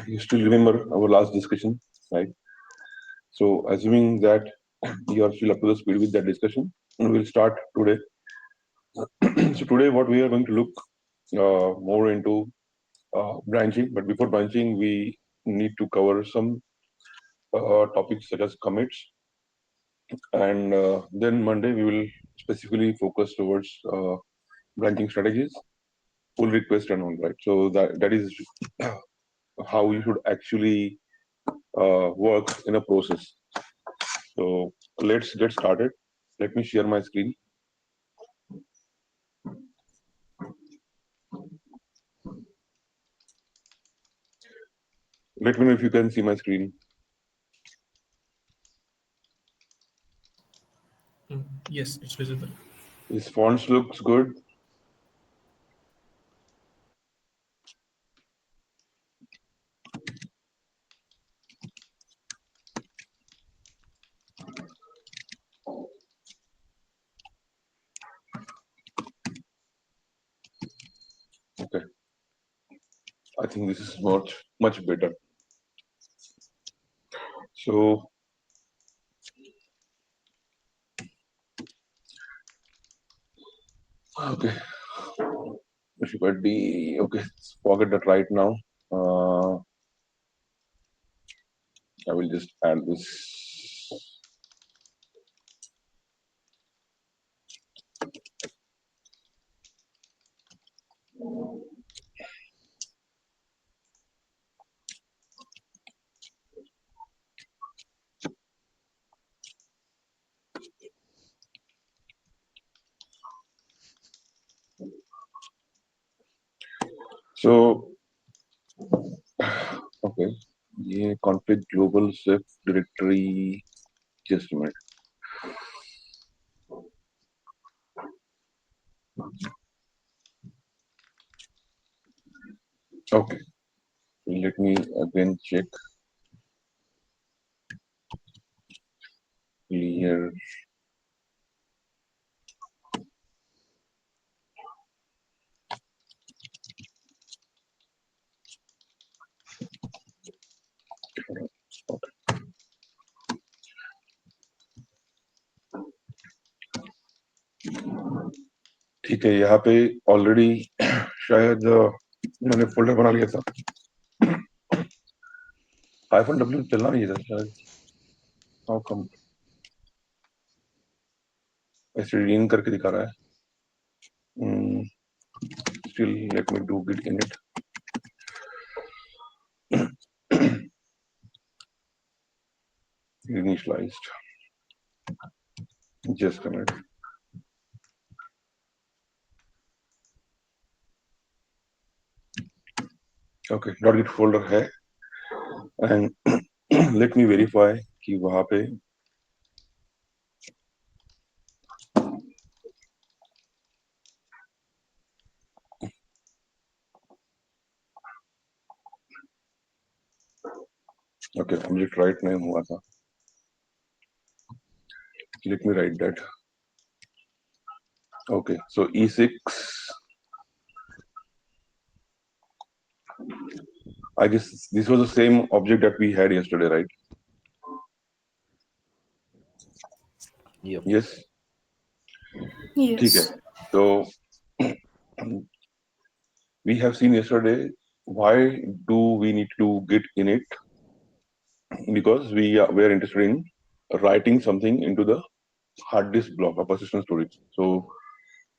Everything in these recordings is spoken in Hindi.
you still remember our last discussion, right? So, assuming that you are still up to the speed with that discussion, we'll start today. So, today, what we are going to look more into branching, but before branching, we need to cover some topics such as commits, and then Monday we will specifically focus towards branching strategies, pull request, and all, right? So that is how you should actually work in a process. So let's get started. Let me share my screen. Let me know if you can see my screen. Yes, it's visible. This fonts looks good. Okay, I think this is much better. So okay, okay, forget that right now. I will just add this. So okay, ये config global shift directory. Just a minute. Okay, let me again check. Clear. ठीक है, यहाँ पे ऑलरेडी शायद मैंने फोल्डर बना लिया था. -w चलना नहीं था शायद. हाउ कम ऐसे रीन करके दिखा रहा है. Still let me do git in it. Initialized. Just a minute. Okay, .git folder है, and let me verify कि वहाँ पे okay object write नहीं हुआ था. Let me write that. Okay, so E6. I guess this was the same object that we had yesterday, right? Yep. Yes. ठीक है. Yes. So we have seen yesterday why do we need to get in it, because we are interested in writing something into the hard disk block of persistent storage. So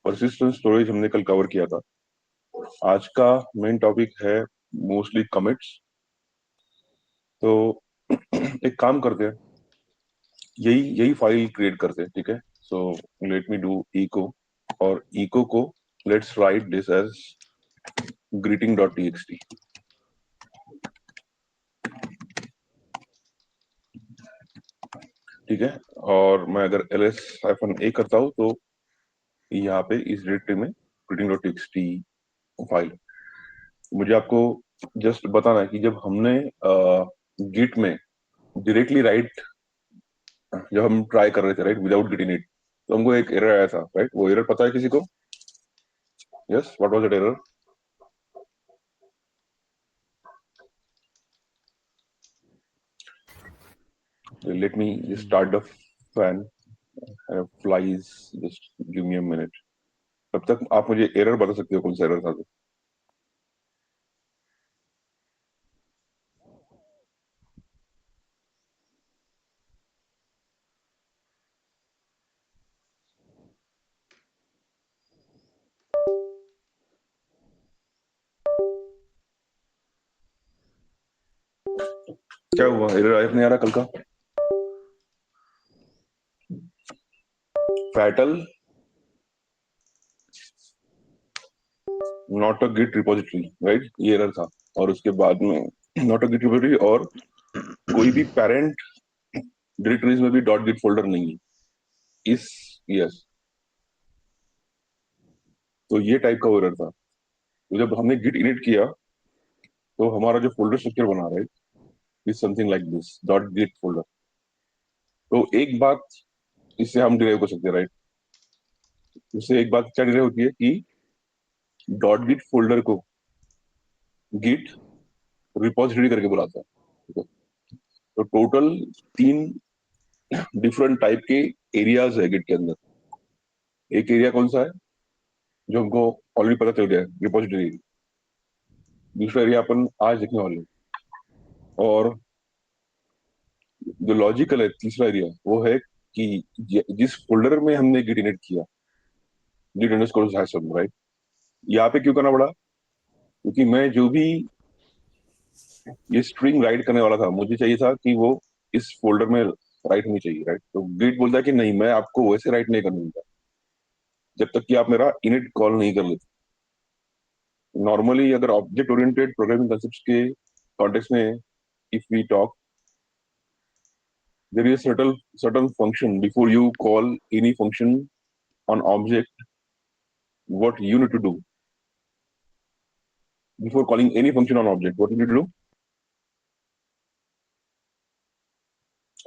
persistent storage हमने कल कवर किया था. आज का मेन टॉपिक है मोस्टली कमिट्स. तो एक काम करते हैं, यही फाइल क्रिएट करते हैं. ठीक है. So let me do echo, और echo को let's write this as greeting.txt. ठीक है. और मैं अगर ls-a करता हूँ तो यहाँ पे इस डायरेक्टरी में greeting.txt फाइल. मुझे आपको जस्ट बताना है कि जब हमने गिट में डायरेक्टली राइट जब हम ट्राई कर रहे थे, राइट, विदाउट गेटिंग इट, तो हमको एक एरर आया था, राइट. वो एरर पता है किसी को? Yes, what was that error? Let me just start the fan. Flies. Just give me a minute. तब तक आप मुझे एरर बता सकते हो कौन सा एरर था तो? क्या हुआ? एरर आया नहीं आ रहा कल का? Fatal not a git repository, right? ये एरर था। और उसके बाद में नॉट अ गिट रिपोजिटरी, और कोई भी पेरेंट डायरेक्टरीज में भी डॉट गिट फोल्डर नहीं है इस। यस, तो ये टाइप का एरर था। तो जब हमने गिट इनिट किया तो हमारा जो फोल्डर स्ट्रक्चर बना रहा है is something like this, dot git folder. तो एक बात इससे हम डिराइव कर सकते हैं, राइट? इससे एक बात क्या डिराइव होती है कि डॉट गिट फोल्डर को गिट रिपोजिटरी करके बुलाता है, ठीक है? तो टोटल 3 डिफरेंट टाइप के एरियाज है गिट के अंदर। एक एरिया कौन सा है जो हमको ऑलरेडी पता चल गया है, रिपोजिटरी। दूसरा एरिया अपन आज देखने वाले हैं। और जो लॉजिकल है तीसरा एरिया, वो है कि जिस फोल्डर में हमने गिट इनिट किया, गिट अंडरस्कोर हैशम, राइट? यहाँ पे क्यों करना पड़ा? क्योंकि मैं जो भी ये स्ट्रिंग राइट करने वाला था, मुझे चाहिए था कि वो इस फोल्डर में राइट होनी चाहिए, राइट? तो गिट बोलता है कि नहीं, मैं आपको वैसे राइट नहीं करने दूंगा जब तक कि आप मेरा इनिट कॉल नहीं कर लेते। नॉर्मली अगर ऑब्जेक्ट ओरिएंटेड प्रोग्रामिंग कंसेप्ट्स के कॉन्टेक्स्ट में if we talk, there is certain function before you call any function on object. What you need to do before calling any function on object, what you need to do?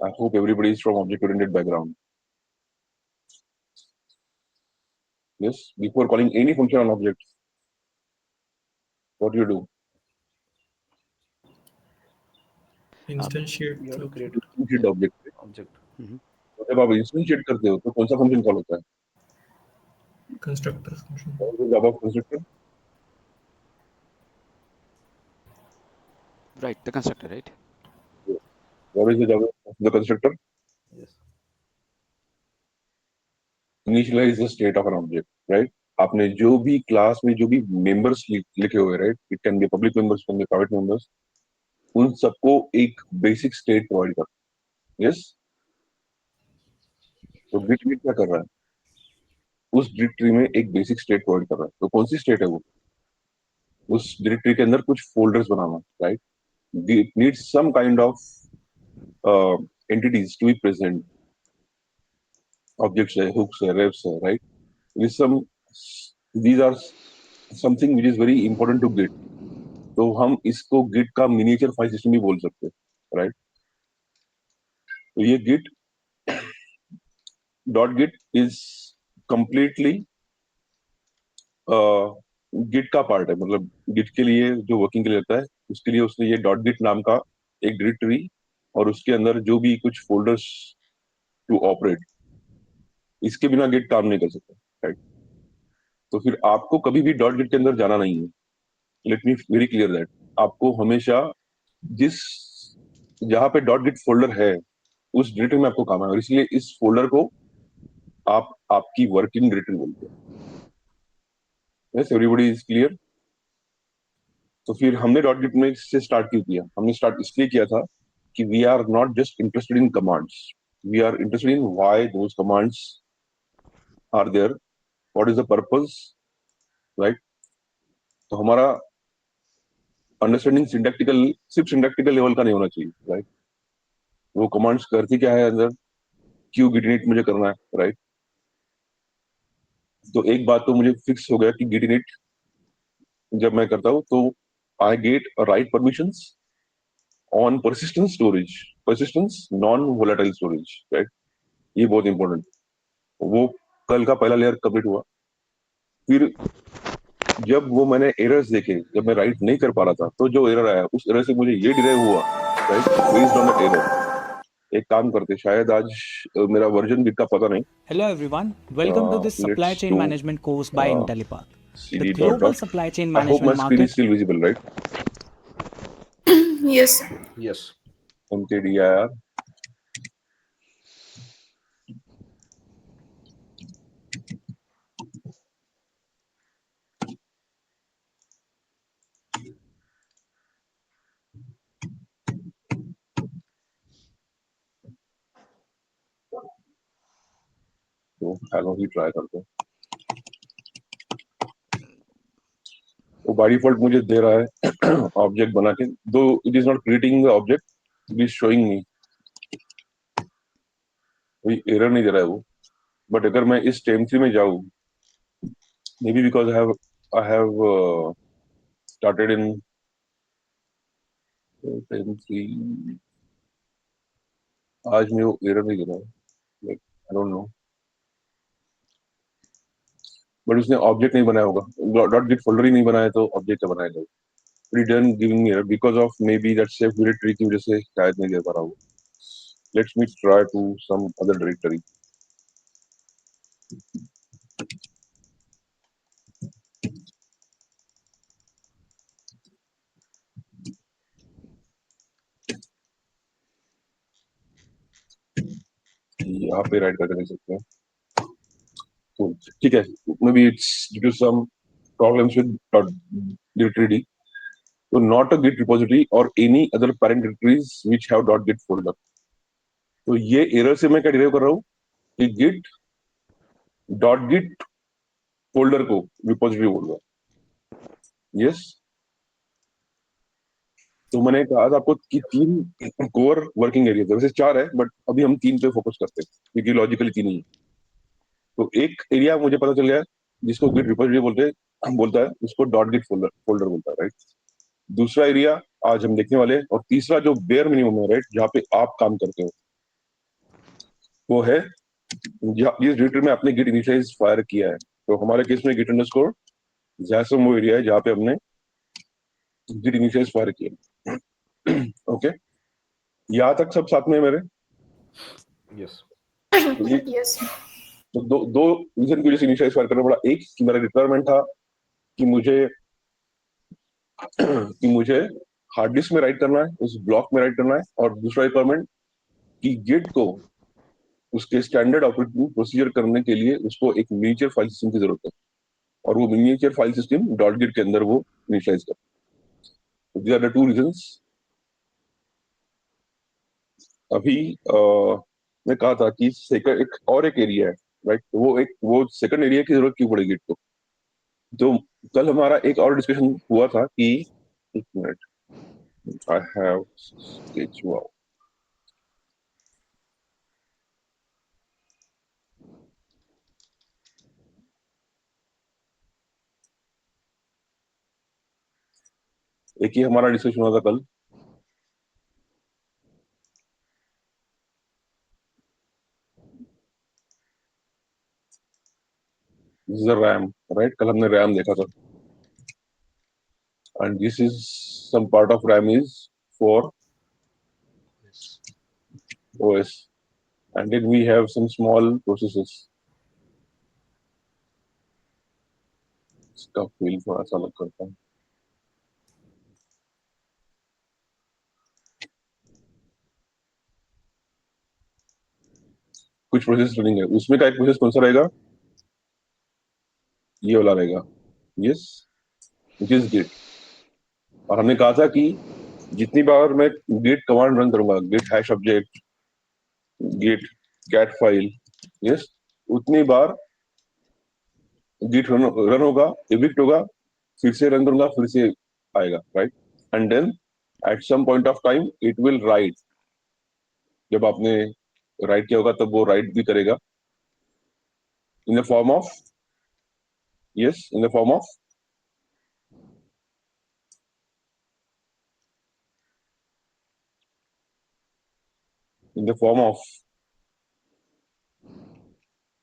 I hope everybody is from object oriented background. Yes, before calling any function on object, what do you do? Instantiate You have to the create Instantiate the object. object. तो जब आप इंस्टेंशिएट करते हो तो कौन सा फंक्शन कॉल होता है? constructor function. Java constructor. Right, the constructor, right? What is the Java the constructor? Yes. Initialize the state of an object, right? आपने जो भी क्लास में जो भी मेंबर्स लिखे हुए, right? It can B public members, can be private members, उन सबको एक बेसिक स्टेट प्रोवाइड कर। यस, तो गिट क्या कर रहा है? उस डायरेक्टरी में एक बेसिक स्टेट प्रोवाइड कर रहा है। तो कौन सी स्टेट है वो? उस डायरेक्टरी के अंदर कुछ फोल्डर्स बनाना, right? It needs some kind of entities to be present. Objects है, हुक्स है, रेफ्स है, right? This some these are something which is very important to Git. तो हम इसको गिट का मिनिएचर फाइल सिस्टम भी बोल सकते हैं, राइट? तो ये git dot git is completely git का पार्ट है। मतलब गिट के लिए जो वर्किंग के लिए रहता है, उसके लिए उसने ये डॉट गिट नाम का एक डायरेक्टरी और उसके अंदर जो भी कुछ फोल्डर्स टू ऑपरेट, इसके बिना गिट काम नहीं कर सकता, राइट? तो फिर आपको कभी भी डॉट गिट के अंदर जाना नहीं है। Let me very clear that आपको हमेशा जिस जहां पे डॉट गिट फोल्डर है उस डायरेक्टरी में आपको काम है, और इसलिए इस फोल्डर को आप आपकी वर्किंग डायरेक्टरी बोलते हैं। Yes, everybody is clear? तो फिर हमने डॉट गिट में से स्टार्ट क्यों किया? हमने स्टार्ट इसलिए किया था कि we are not just interested in commands, we are interested in why those commands are there, what is the purpose, right? तो हमारा अंडरस्टैंडिंग सिंटैक्टिकल सिर्फ सिंटैक्टिकल लेवल का नहीं होना चाहिए, राइट? वो कमांड्स करती क्या है अंदर, क्यों गिट इनिट मुझे करना है, राइट? तो एक बात तो मुझे फिक्स हो गया कि गिट इनिट जब मैं करता हूँ तो I get right permissions on persistence storage, persistence non volatile storage, right? ये बहुत इंपॉर्टेंट। वो कल का पहला लेयर कंप्लीट हुआ। फिर जब वो मैंने एरर्स देखे, जब मैं राइट नहीं कर पा रहा था, तो जो एरर आया उस एरर से मुझे ये डिराइव हुआ, right? Based on that error एक काम करते, शायद आज मेरा वर्जन गिट का पता नहीं. Hello everyone, welcome to this supply Let's chain do management course by Intellipath. The cd dot global dot. supply chain I hope my management screen is market. still visible, right? Yes. Yes. mkdir. तो हेलो ही ट्राई करते हैं. वो बाय डिफॉल्ट मुझे दे रहा है ऑब्जेक्ट बना के, दो it is not creating the object, it is showing me. कोई एरर नहीं दे रहा है वो. बट अगर मैं इस टेम3 में जाऊं, may be because I have started in टेम3. आज मेरे को एरर नहीं दे रहा है, like I don't know. But उसने ऑब्जेक्ट नहीं बनाया होगा, डॉट गिट फोल्डर ही नहीं बनाया, तो ऑब्जेक्ट क्या बनाएगा. Return giving error because of may be that safe directory की वजह से शायद नहीं दे पा रहा हूँ. Let's me try to some other directory. यहाँ पे राइट करके देख सकते हैं. तो ठीक है, may be it's due to some problems with dot directory. So not a Git repository or any other parent directories which have .git folder. तो ये एरर से मैं क्या डिराइव कर रहा हूँ कि git .git फोल्डर को रिपोजिटरी बोल रहा है. यस. तो मैंने कहा था आपको कि 3 कोर वर्किंग एरिया है, वैसे 4 है, बट अभी हम 3 पे फोकस करते हैं क्योंकि लॉजिकली 3 ही है. तो एक एरिया मुझे पता चल गया जिसको गिट रिपोजिटरी बोलता है, उसको .git फोल्डर बोलता है, राइट. दूसरा एरिया आज हम देखने वाले हैं, और तीसरा जो बेयर मिनिमम है, राइट, जहाँ पे आप काम करते हो, वो है जिस डायरेक्टरी में आपने गिट इनिशियलाइज फायर किया है. तो हमारे केस में गिट अंडरस्कोर जैसम वो एरिया है जहाँ पे हमने गिट इनिशियलाइज फायर किया. ओके, यहाँ तक सब साथ में है मेरे. Yes. Yes. तो दो रीजन की वजह से इनिशियलाइज फायर करना पड़ा. एक कि मेरा रिक्वायरमेंट था कि मुझे हार्ड डिस्क में राइट करना है, उस ब्लॉक में राइट करना है. और दूसरा रिक्वायरमेंट कि गिट को उसके स्टैंडर्ड ऑपरेटिंग प्रोसीजर करने के लिए उसको एक मिनिएचर फाइल सिस्टम की जरूरत है, और वो मिनिएचर फाइल सिस्टम .git के अंदर वो इनिशियलाइज कर. These are the 2 reasons. अभी मैं कहा था कि एक एरिया है, राइट. वो सेकंड एरिया की जरूरत क्यों पड़ेगी गिट को. तो कल हमारा एक और डिस्कशन हुआ था कि एक minute, I have sketch. Wow, एक ही हमारा डिस्कशन हुआ था कल. This is RAM, right. कल हमने रैम देखा था, and this is some part of RAM is for OS, and then we have some small processes. इसका फील थोड़ा सा अलग करता हूँ. कुछ प्रोसेस रनिंग है, उसमें का एक प्रोसेस कौन सा रहेगा, ये वाला रहेगा. Yes, which is git. और हमने कहा था कि जितनी बार मैं गिट कमांड रन करूंगा, git hash object, git cat file, yes, उतनी बार गिट रन होगा, एविक्ट होगा, फिर से रन करूंगा, फिर से आएगा, right. And then at some point of time it will write. जब आपने राइट किया होगा तब वो राइट भी करेगा in the form of, yes, in the form of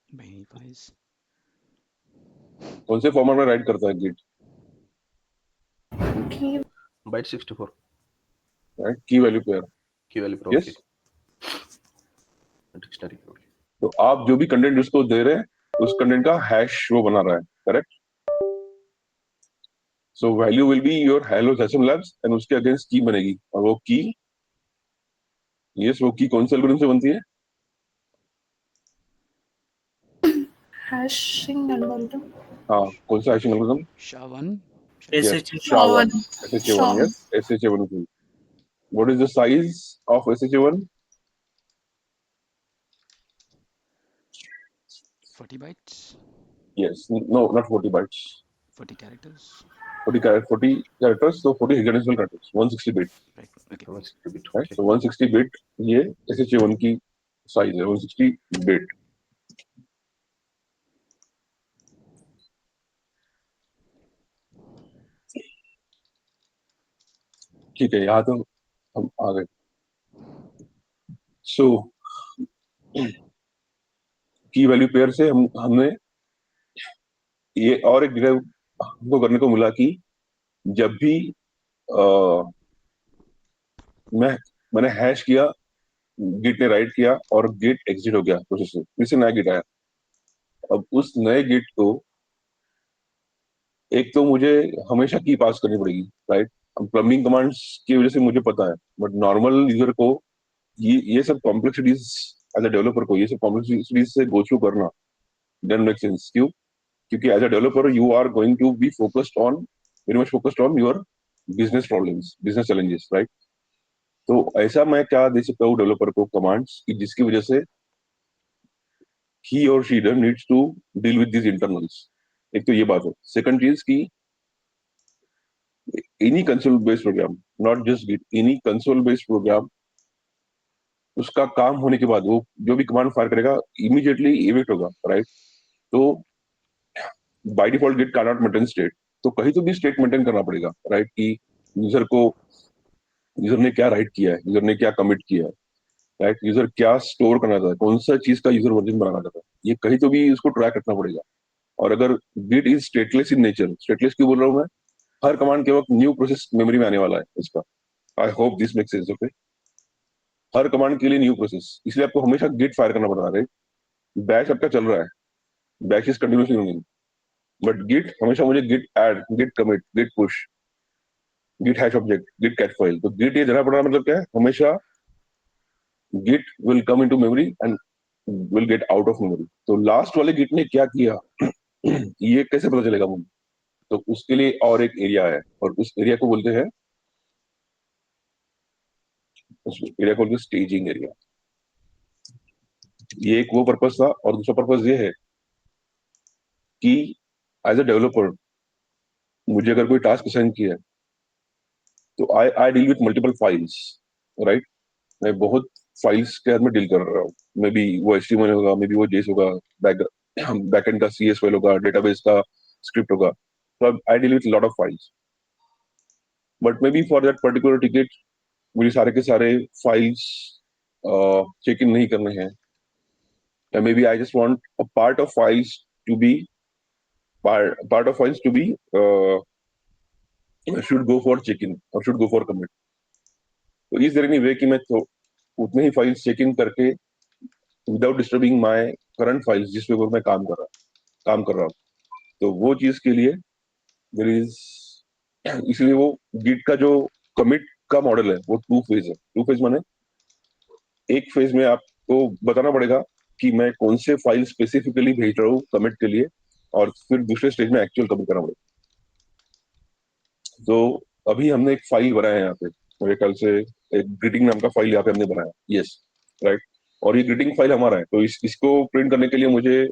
Verifies. कौन से फॉर्मेट में राइट करता है गिट, Key. Byte 64. राइट, की value pair. Key value per. Yes. Okay. Dictionary की होगी। तो आप जो भी कंटेंट उसको दे रहे हैं उस कंटेंट का हैश वो बना रहा है, correct? So value will be your hello session labs and उसके अगेंस्ट की बनेगी, और वो की, यस, वो की कौन से एल्गोरिथम से बनती है? Hashing algorithm. हाँ, कौन सा hashing algorithm? SHA-1. Yes, SHA-1. SHA-1, SHA-1, SHA-1. yes, SHA-1. What is the size of SHA-1? 40 bytes. Yes, no, not 40 bytes. 40 characters. 40 characters, so 40 hexadecimal characters, 160 bit, Right. Okay. 160 bit, right? okay. So 160 bit ये SHA-1 की size है, 160 bit. ठीक है, यहाँ तो हम आ गए। So की वैल्यू पेयर से हमने ये और एक डिराइव हमको करने को मिला कि जब भी मैंने हैश किया, गिट ने राइट किया और गिट एग्जिट हो गया प्रोसेस से, फिर से नया गिट आया। अब उस नए गिट को एक तो मुझे हमेशा की पास करनी पड़ेगी, राइट? अब प्लम्बिंग कमांड्स की वजह से मुझे पता है, बट नॉर्मल यूजर को ये सब कॉम्प्लेक्सिटीज, एज अ डेवलपर को ये सब कॉम्प्लेक्सिटीज से गो थ्रू करना डजंट मेक सेंस। क्यों? क्योंकि as a developer you are going to be focused on, very much focused on your business problems, business challenges, right? तो ऐसा मैं क्या दे सकता हूँ डेवलपर को कमांड्स की जिसकी वजह से he or she doesn't needs to deal with these internals। एक तो ये बात है। सेकंड चीज की any console based program, not just git, any console based program, उसका काम होने के बाद वो जो भी कमांड फायर करेगा इमीडिएटली इवेक्ट होगा, राइट? तो by default git can not maintain state, तो कहीं तो भी स्टेट मेंटेन करना पड़ेगा, राइट? कि यूजर को, यूजर ने क्या राइट किया है, यूजर ने क्या कमिट किया है, राइट? यूजर क्या स्टोर करना चाहता है, कौन सा चीज का यूजर वर्जन बनाना चाहता है, ये कहीं तो भी उसको ट्रैक रखना पड़ेगा। और अगर git is stateless in nature, stateless क्यों बोल रहा हूँ मैं? हर कमांड के वक्त न्यू प्रोसेस मेमोरी में आने वाला है इसका। I hope this make sense, okay? Her command के लिए न्यू प्रोसेस, इसलिए आपको हमेशा गिट फायर करना पड़ रहा है। बैच आपका चल रहा है, batch is continuously running, but git हमेशा मुझे git add, git commit, git push, git hash object, git cat file, तो गिट ये देना पड़ रहा है, मतलब क्या है? हमेशा git will come into memory and will get out of memory. तो लास्ट वाले गिट ने क्या किया ये कैसे पता चलेगा मुझे? तो उसके लिए और एक एरिया है, और उस एरिया को बोलते हैं, उस एरिया को बोलते हैं स्टेजिंग एरिया। ये एक वो पर्पस था, और दूसरा पर्पस ये है कि एज अ डेवलपर मुझे अगर कोई टास्क असाइन किया है तो I deal with multiple files, right? मैं बहुत फाइल्स के साथ में डील कर रहा हूँ। मे बी वो HTML होगा, मे बी वो JS होगा, बैकएंड का CS फाइल होगा, डेटाबेस का स्क्रिप्ट होगा, तो I deal with lot of files. But may be for that particular ticket मुझे सारे के सारे फाइल्स चेक इन नहीं करने हैं, या may be I just want a part of files to be part of files to be should go for check-in or should go for commit। तो इज देयर एनी वे कि मैं तो उतने ही फाइल्स चेक इन करके without disturbing my current files जिस पे मैं काम कर रहा हूँ, तो वो चीज के लिए देयर इज, इसलिए वो गिट का जो कमिट का मॉडल है वो टू फेज है। टू फेज माने एक फेज में आपको बताना पड़ेगा कि मैं कौन से फाइल स्पेसिफिकली भेज रहा हूँ कमिट के लिए, और फिर दूसरे स्टेज में एक्चुअल कमिट करना पड़ेगा। तो अभी हमने एक फाइल बनाया है यहाँ पे, मेरे ख्याल से एक ग्रीटिंग नाम का फाइल यहाँ पे हमने बनाया, यस, राइट? और ये ग्रीटिंग फाइल हमारा है, तो इसको प्रिंट करने के लिए मुझे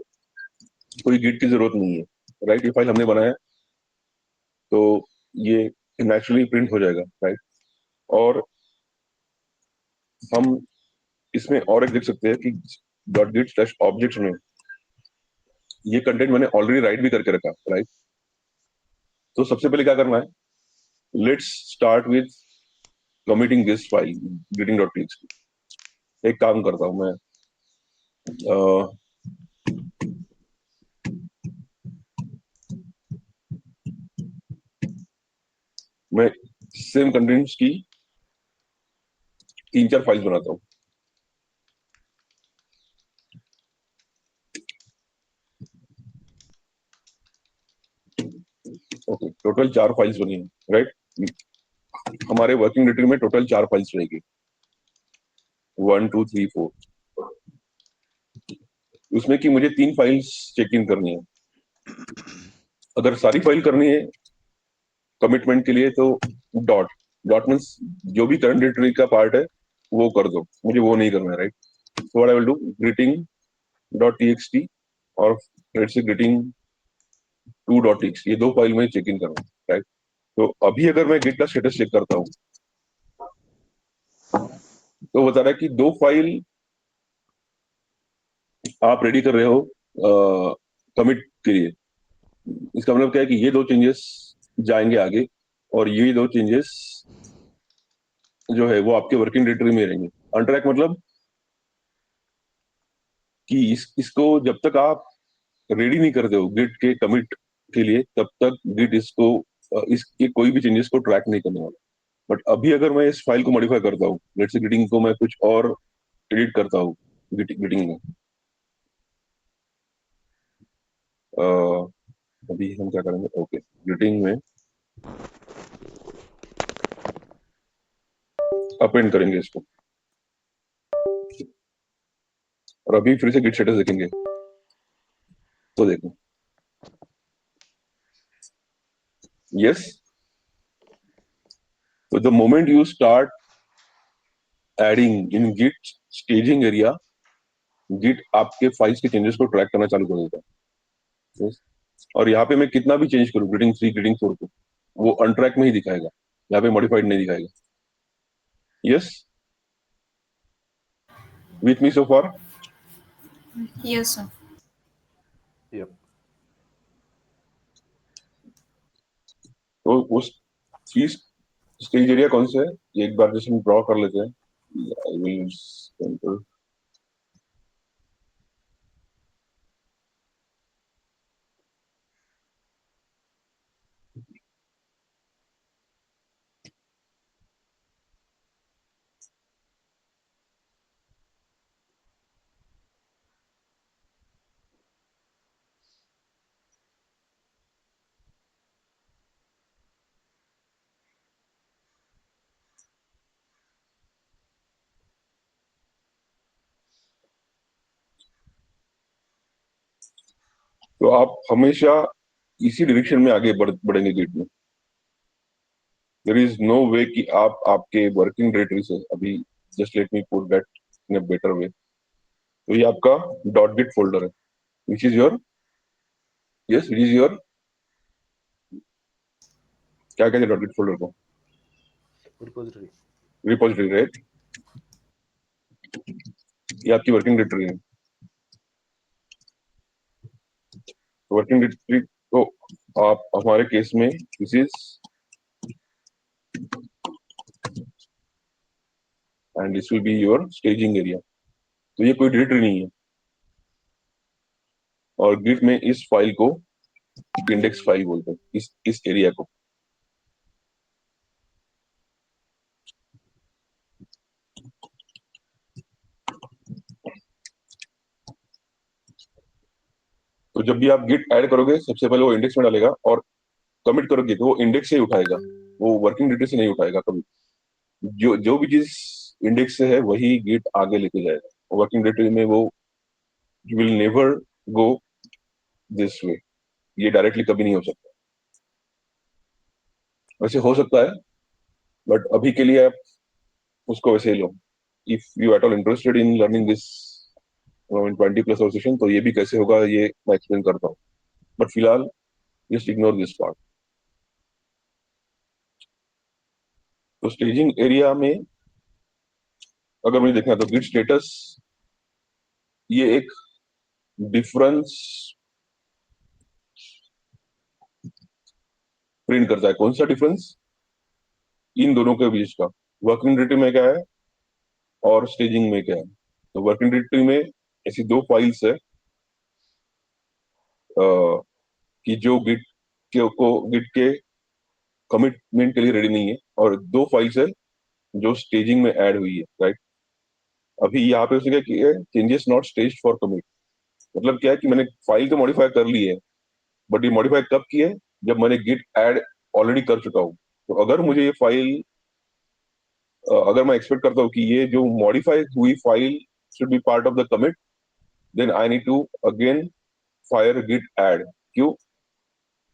कोई गिट की जरूरत नहीं है, राइट? ये फाइल हमने बनाया है, तो ये नेचुरली प्रिंट हो जाएगा, राइट? और हम इसमें और एक देख सकते हैं कि डॉट गिट स्लैश ऑब्जेक्ट में ये कंटेंट मैंने ऑलरेडी राइट भी करके रखा, राइट? तो सबसे पहले क्या करना है, let's start with committing this file greeting.txt। एक काम करता हूं मैं, मैं सेम कंटेंट्स की 3-4 फाइल्स बनाता हूँ। टोटल 4 फाइल्स बनी है, राइट? हमारे वर्किंग डायरेक्टरी में टोटल 4 फाइल्स रहेगी, 1 2 3 4। उसमें कि मुझे 3 फाइल्स चेक इन करनी है। अगर सारी फाइल करनी है कमिटमेंट के लिए तो डॉट डॉट मीन्स जो भी करंट डायरेक्टरी का पार्ट है वो कर दो, मुझे वो नहीं करना है, right? So what I will do, greeting dot txt और let's say greeting 2 dot txt, ये 2 फाइल में चेक इन करना है, राइट? तो अभी अगर मैं गिट का स्टेटस चेक करता हूँ तो बता रहा है कि 2 फाइल आप रेडी कर रहे हो कमिट के लिए। इसका मतलब क्या है कि ये 2 चेंजेस जाएंगे आगे और ये 2 चेंजेस जो है वो आपके वर्किंग डायरेक्टरी में रहेंगे। ऑन ट्रैक मतलब कि इसको जब तक आप रेडी नहीं करते हो गिट के कमिट के लिए तब तक गिट इसको इसके कोई भी चेंजेस को ट्रैक नहीं करने वाला। बट अभी अगर मैं इस फाइल को मॉडिफाई करता हूँ, लेट्स से गिटिंग को मैं कुछ और एडिट करता हूँ गिटिंग में, अभी हम क्या करेंगे, ओके, गिटिंग में अपेंड करेंगे इसको और अभी फिर से गिट स्टेटस देखेंगे तो देखो, यस, तो the moment you start adding in git staging area, git आपके फाइल्स के चेंजेस को ट्रैक करना चालू कर देता है। yes? और यहाँ पे मैं कितना भी चेंज करूँ ग्रीटिंग 3 ग्रीटिंग 4 को, वो अनट्रैक में ही दिखाएगा, यहाँ पे मॉडिफाइड नहीं दिखाएगा। Yes, with me so far? Yes, sir. Yep. तो उस चीज स्टेज एरिया कौन सा है ये एक बार जैसे हम ड्रॉ कर लेते हैं। I will तो आप हमेशा इसी डायरेक्शन में आगे बढ़ेंगे गिट में। देयर इज नो वे कि आप आपके वर्किंग डायरेक्टरी से अभी, just let me put that in a better way, तो ये आपका डॉट गिट फोल्डर है which is your, yes which is your, क्या कहते हैं डॉट गिट फोल्डर को? Repository. Repository, right? ये आपकी वर्किंग डायरेक्टरी है। वर्किंग डायरेक्टरी तो आप हमारे केस में this is and this will be your staging area. तो ये कोई डायरेक्टरी नहीं है और गिट में इस फाइल को इंडेक्स फाइल बोलते हैं, इस एरिया को। तो जब भी आप गिट ऐड करोगे सबसे पहले वो इंडेक्स में डालेगा और कमिट करोगे तो वो इंडेक्स से ही उठाएगा, वो वर्किंग डायरेक्टरी से नहीं उठाएगा कभी। जो जो भी चीज इंडेक्स से है वही गिट आगे लेके जाएगा वर्किंग डायरेक्टरी में, वो will never go this way, ये डायरेक्टली कभी नहीं हो सकता। वैसे हो सकता है बट अभी के लिए आप उसको वैसे ही लो। If you at all interested in learning this in 20+ hour session तो ये भी कैसे होगा ये मैं एक्सप्लेन करता हूँ, बट फिलहाल जस्ट इग्नोर दिस पार्ट। तो स्टेजिंग एरिया में अगर मुझे देखना है तो गिट स्टेटस ये एक डिफरेंस प्रिंट करता है। कौन सा डिफरेंस? इन दोनों के बीच का, वर्किंग डायरेक्टरी में क्या है और स्टेजिंग में क्या है। तो वर्किंग डायरेक्टरी में ऐसी 2 फाइल्स है कि जो गिट के कमिटमेंट के लिए रेडी नहीं है, और 2 फाइल्स है जो स्टेजिंग में ऐड हुई है, राइट? अभी यहाँ पे उसने क्या किया है, changes not staged for commit. मतलब क्या है कि मैंने फाइल तो मॉडिफाई कर ली है बट ये मॉडिफाई कब की है, जब मैंने गिट ऐड ऑलरेडी कर चुका हूँ। तो अगर मुझे ये फाइल अगर मैं एक्सपेक्ट करता हूँ कि ये जो मॉडिफाई हुई file should be part of the commit, then I need to again fire git add. क्यों?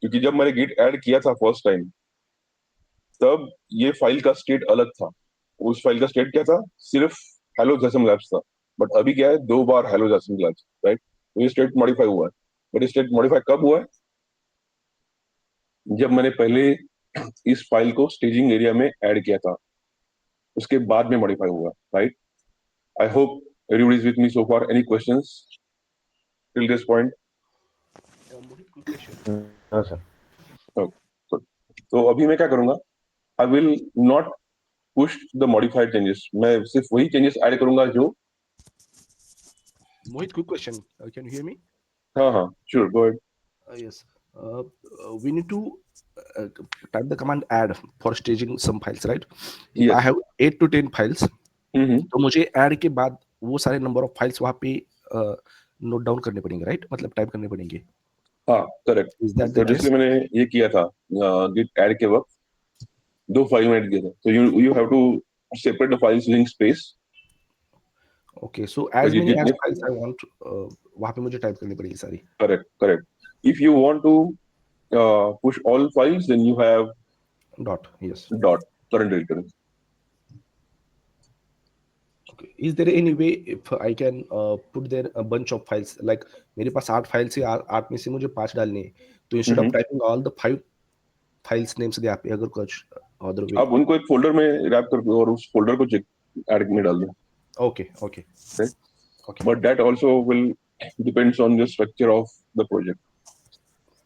क्योंकि जब मैंने गिट ऐड किया था फर्स्ट टाइम, तब ये फाइल का स्टेट अलग था। उस फाइल का स्टेट क्या था? सिर्फ हेलो जैसम लैब्स था। बट अभी क्या है, 2 बार हेलो जैसम लैब्स, राइट? तो ये स्टेट मॉडिफाई हुआ है। बट ये स्टेट मॉडिफाई कब हुआ है? जब मैंने पहले इस फाइल को स्टेजिंग एरिया में ऐड किया था, उसके बाद में मॉडिफाई हुआ, right? I hope everybody is with me so far. Any questions till this point? Mohit, quick question. हाँ सर. Good. तो अभी मैं क्या करूंगा? I will not push the modified changes. मैं सिर्फ वही चेंजेस ऐड करूंगा जो Mohit, quick question. Can you hear me? हाँ हाँ, sure, go ahead. Yes. We need to type the command add for staging some files, right? If Yes. I have 8 to 10 files, हम्म, तो मुझे add के बाद वो सारे नंबर ऑफ फाइल्स वहाँ पे नोट डाउन करने पड़ेंगे, राइट? मतलब टाइप करने पड़ेंगे. हाँ, करेक्ट। Is that तो the case? जिसलिए मैंने ये किया था, गिट ऐड के वक्त 2 फाइल में ऐड किया था। तो you have to separate the files link space. Okay, so as ये many as जितने files I want, वहाँ पे मुझे टाइप करनी पड़ेगी सारी. Correct correct. If you want to push all files, then you have Dot. Yes. Dot current directory. Okay. Is there any way if I can put there a bunch of files, like मेरे पास 8 फाइल्स है, 8 में से मुझे 5 डालने हैं, तो instead of typing all the 5 files names यहाँ पे, अगर कुछ अदर वे. आप उनको एक फोल्डर में रैप कर दो और उस फोल्डर को चेक ऐड में डाल दो। Okay, okay, Right? okay. But that also will depends on the structure of the project.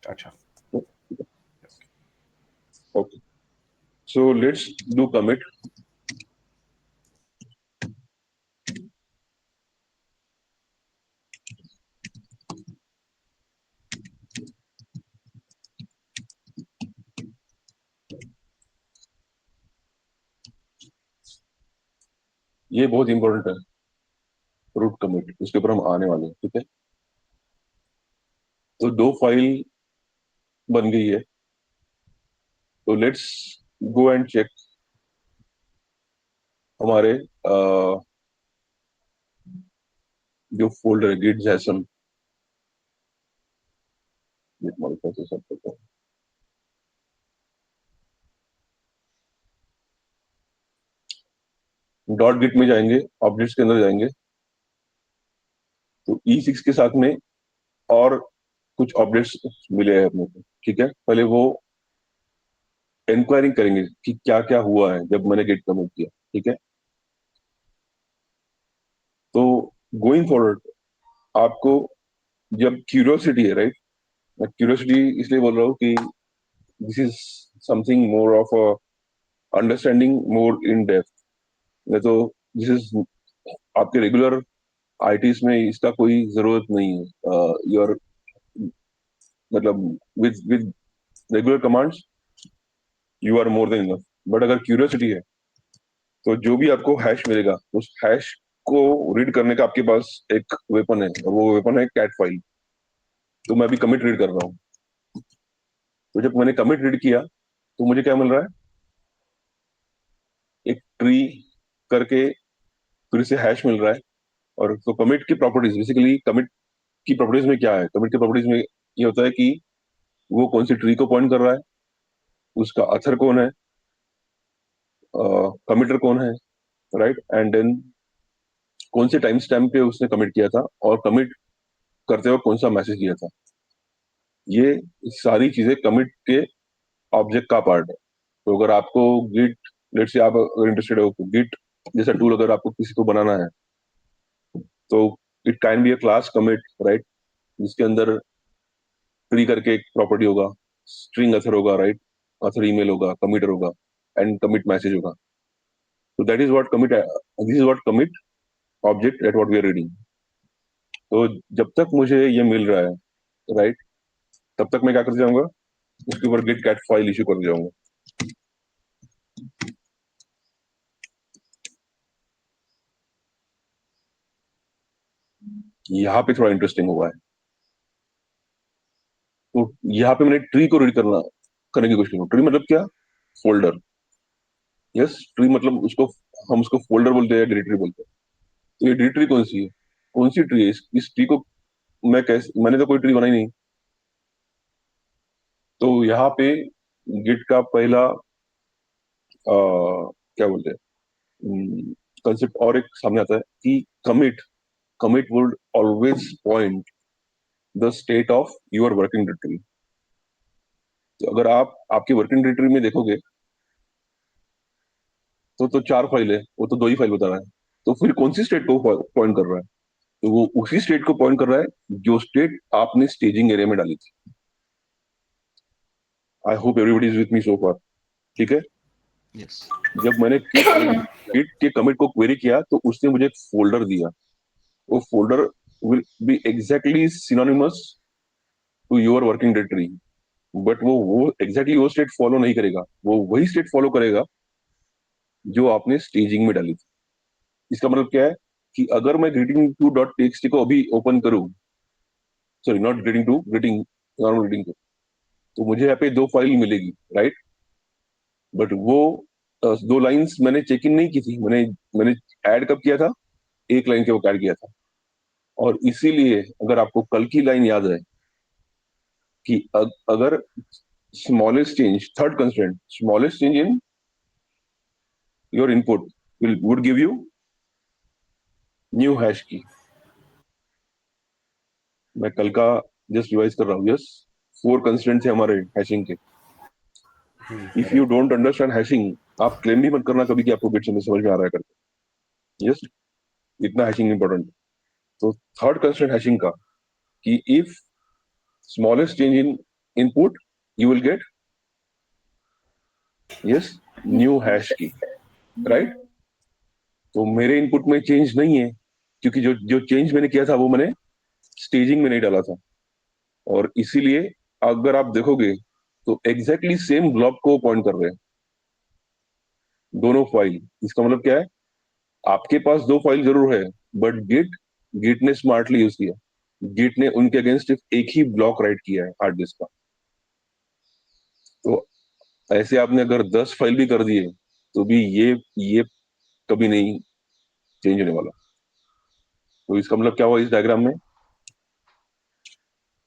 अच्छा. Okay. So let's do commit. ये बहुत इंपॉर्टेंट है, रूट कमिट। उसके ऊपर हम आने वाले हैं, ठीक है? तो 2 फाइल बन गई है। तो लेट्स गो एंड चेक हमारे जो फोल्डर है गिट जैसम, गिट मॉडिफाई से सब करते हैं। डॉट गिट में जाएंगे, ऑब्जेक्ट्स के अंदर जाएंगे, तो E6 के साथ में और कुछ ऑब्जेक्ट्स मिले हैं अपने को, ठीक है? पहले वो इंक्वायरिंग करेंगे कि क्या क्या हुआ है जब मैंने गिट कमिट किया, ठीक है? तो गोइंग फॉरवर्ड आपको जब क्यूरियोसिटी है, राइट? मैं क्यूरियोसिटी इसलिए बोल रहा हूँ कि this is something more of a understanding more in depth. नहीं तो दिस इज आपके रेगुलर आईटीज में इसका कोई जरूरत नहीं है। योर मतलब with regular commands you are more than enough. But अगर क्यूरियोसिटी है तो जो भी आपको हैश मिलेगा, उस हैश को रीड करने का आपके पास एक वेपन है, और वो वेपन है कैट फाइल। तो मैं अभी कमिट रीड कर रहा हूँ। तो जब मैंने कमिट रीड किया तो मुझे क्या मिल रहा है? एक ट्री करके फिर से हैश मिल रहा है। और तो कमिट की प्रॉपर्टीज, बेसिकली कमिट की प्रॉपर्टीज में क्या है? कमिट की प्रॉपर्टीज में ये होता है कि वो कौन सी ट्री को पॉइंट कर रहा है, उसका अथर कौन है, कमिटर कौन है, राइट? एंड देन कौन से टाइम स्टैम्प पे उसने कमिट किया था, और कमिट करते वक्त कौन सा मैसेज दिया था। ये सारी चीजें कमिट के ऑब्जेक्ट का पार्ट है। तो अगर आपको गिट, लेट्स से आप अगर इंटरेस्टेड हो तो गिट जैसा टूल अगर आपको किसी को बनाना है, तो it can be a class commit, right? जिसके अंदर ट्री करके एक प्रॉपर्टी होगा, स्ट्रिंग अथर होगा, राइट? अथर ईमेल होगा, कमिटर होगा, एंड कमिट मैसेज होगा। तो that is what commit, this is what commit object at what we are reading. तो जब तक मुझे ये मिल रहा है, राइट, तब तक मैं क्या कर जाऊंगा? उसके ऊपर गिट कैट फाइल इशू कर जाऊंगा। यहाँ पे थोड़ा इंटरेस्टिंग हुआ है। तो यहाँ पे मैंने ट्री को रीड करना करने की कोशिश करूँ। ट्री मतलब क्या? फोल्डर। यस, ट्री मतलब उसको हम उसको फोल्डर बोलते हैं, डायरेक्टरी बोलते हैं। तो ये डायरेक्टरी कौन सी है? कौन सी ट्री है? इस ट्री को मैं कैसे, मैंने तो कोई ट्री बनाई नहीं। तो यहाँ पे गिट का पहला क्या बोलते हैं कंसेप्ट और एक सामने आता है कि commit commit would always point the state of your working directory. तो अगर आप आपकी वर्किंग डायरेक्टरी में देखोगे तो 4 फाइल है, वो तो 2 ही फाइल बता रहा है। तो फिर कौन सी स्टेट को पॉइंट कर रहा है? तो वो उसी स्टेट को पॉइंट कर रहा है जो स्टेट आपने स्टेजिंग एरिया में डाली थी। I hope everybody is with me so far. ठीक है। Yes. जब मैंने गिट के कमिट को क्वेरी किया तो उसने मुझे एक फोल्डर दिया। वो folder will be exactly synonymous to your working directory, but वो एग्जैक्टली वो स्टेट फॉलो नहीं करेगा। वो वही स्टेट फॉलो करेगा जो आपने स्टेजिंग में डाली थी। इसका मतलब क्या है कि अगर मैं ग्रीटिंग टू डॉट टेक्सटी को अभी ओपन करूं, sorry not greeting two, greeting normal greeting को, तो मुझे यहाँ पे 2 फाइल मिलेगी, राइट? बट वो 2 लाइन्स मैंने चेक इन नहीं की थी। मैंने मैंने ऐड कब किया था? एक लाइन के वक्त ऐड किया था। और इसीलिए अगर आपको कल की लाइन याद है कि अगर smallest change, third constraint, smallest change in your input would give you new hash की। मैं कल का जस्ट रिवाइज कर रहा हूँ। यस, 4 कंस्ट्रेंट थे हमारे हैशिंग के। If you don't understand hashing, आप क्लेम भी मत करना कभी कि आपको बिट समझ में आ रहा है करके। यस, इतना हैशिंग इंपॉर्टेंट। तो थर्ड कंस्ट्रेंट हैशिंग का कि if smallest change in input you will get yes new hash की, राइट? तो मेरे इनपुट में चेंज नहीं है क्योंकि जो जो चेंज मैंने किया था वो मैंने स्टेजिंग में नहीं डाला था। और इसीलिए अगर आप देखोगे तो एग्जैक्टली सेम ब्लॉक को पॉइंट कर रहे हैं दोनों फाइल। इसका मतलब क्या है? आपके पास 2 फाइल जरूर है, बट गिट ने स्मार्टली यूज किया। गिट ने उनके अगेंस्ट सिर्फ एक ही ब्लॉक राइट किया है हार्ड डिस्क का। तो ऐसे आपने अगर 10 फाइल भी कर दिए तो भी ये कभी नहीं चेंज होने वाला। तो इसका मतलब क्या हुआ इस डायग्राम में?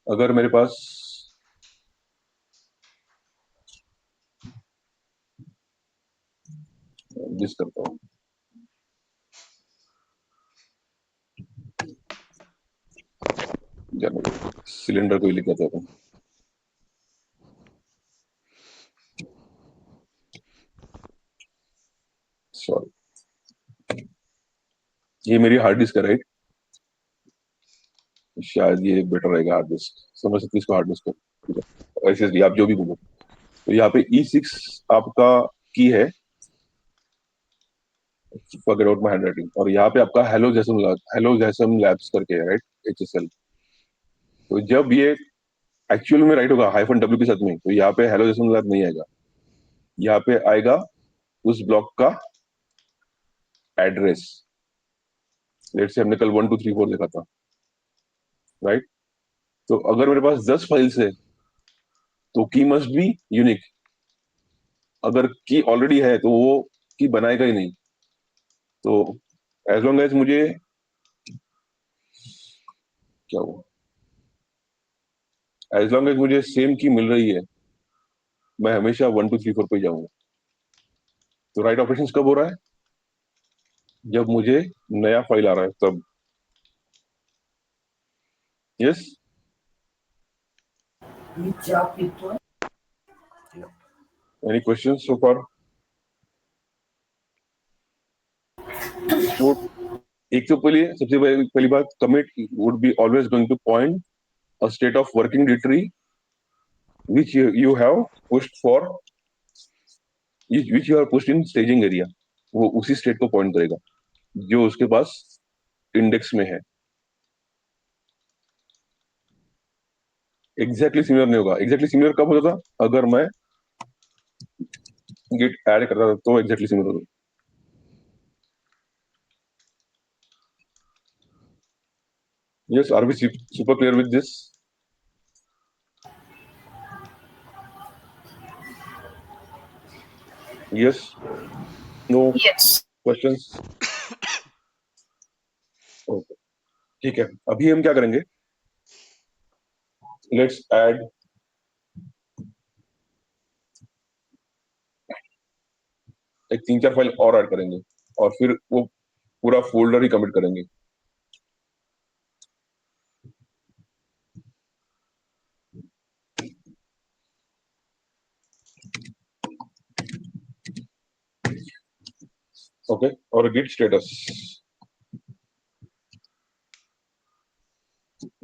अगर मेरे पास जिस करता हूँ, सिलेंडर को ही लिख देता हूँ। सॉरी, ये मेरी हार्ड डिस्क है, राइट? शायद ये बेटर रहेगा हार्ड डिस्क, समझ सकते इसको हार्ड डिस्क को, एसएसडी आप जो भी बोलो। तो यहाँ पे E6 आपका की है, फॉरगेट आउट माय हैंडराइटिंग। और यहाँ पे आपका हेलो जैसम लैब्स करके है, राइट? HSL। तो जब ये एक्चुअल में राइट होगा हाइफन W के साथ में, तो यहाँ पे हेलो जैसम लैब नहीं आएगा। यहाँ पे आएगा उस ब्लॉक का एड्रेस। लेट्स से हमने कल 1 2 3 4 लिखा था, राइट? तो अगर मेरे पास 10 फाइल्स है तो की मस्ट बी यूनिक। अगर की ऑलरेडी है तो वो की बनाएगा ही नहीं। तो एज लॉन्ग एज मुझे क्या हुआ, एज लॉन्ग एज मुझे सेम की मिल रही है, मैं हमेशा 1 2 3 4 पे जाऊंगा। तो राइट ऑपरेशन कब हो रहा है? जब मुझे नया फाइल आ रहा है तब। यस, एनी क्वेश्चन सो फार? तो एक तो सबसे पहली बात, commit would be always going two point a state of working directory which you have pushed for, which you have pushed in staging area। वो उसी स्टेट को पॉइंट करेगा जो उसके पास इंडेक्स में है। एग्जैक्टली सिमिलर नहीं होगा। एग्जैक्टली सिमिलर कब होता था? अगर मैं गिट ऐड करता था तो एग्जैक्टली सिमिलर होता। Yes, are we super clear with this? Yes, no Yes. questions? Okay, ठीक है, अभी हम क्या करेंगे? Let's add एक 3-4 फाइल और ऐड करेंगे और फिर वो पूरा फोल्डर ही कमिट करेंगे. ओके, और गिट स्टेटस,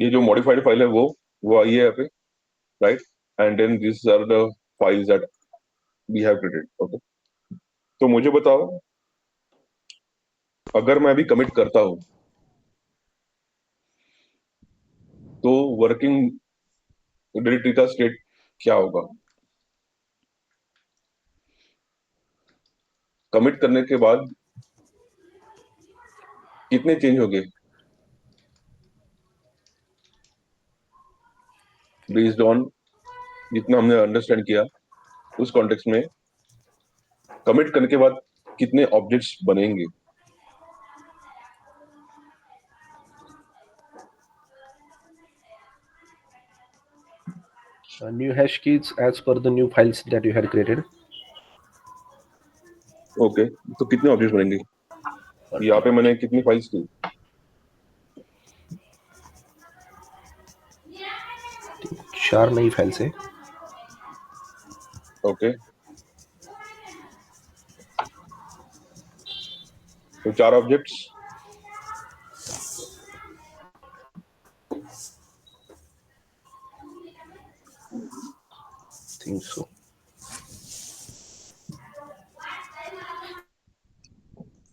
ये जो मॉडिफाइड फाइल है वो आई है यहाँ पे, right? And then this are the files that we have created. Okay, तो मुझे बताओ, अगर मैं अभी कमिट करता हूँ तो वर्किंग डायरेक्टरी का स्टेट क्या होगा? कमिट करने के बाद कितने चेंज हो गए बेस्ड ऑन जितना हमने अंडरस्टैंड किया उस कॉन्टेक्स्ट में? कमिट करने के बाद कितने ऑब्जेक्ट्स बनेंगे? New hash keys as per the new files that you had created. Okay, तो कितने ऑब्जेक्ट्स बनेंगे? यहाँ पे मैंने कितनी फाइल्स की? 4 नई फाइल्स है. ओके, तो 4 ऑब्जेक्ट्स. Think so.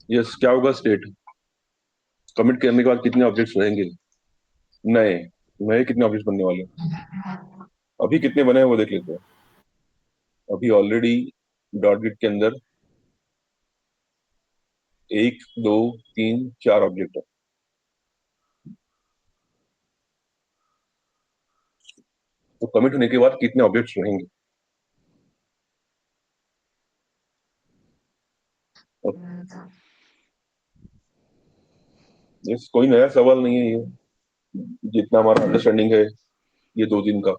यस, क्या होगा स्टेट? कमिट करने के बाद कितने ऑब्जेक्ट्स रहेंगे नए? नए कितने ऑब्जेक्ट्स बनने वाले हैं? अभी कितने बने हैं वो देख लेते हैं. अभी ऑलरेडी डॉट गिट के अंदर 1, 2, 3, 4 ऑब्जेक्ट है. तो कमिट होने के बाद कितने ऑब्जेक्ट्स रहेंगे? यस, कोई नया सवाल नहीं है ये, जितना हमारा अंडरस्टैंडिंग है ये 2 दिन का.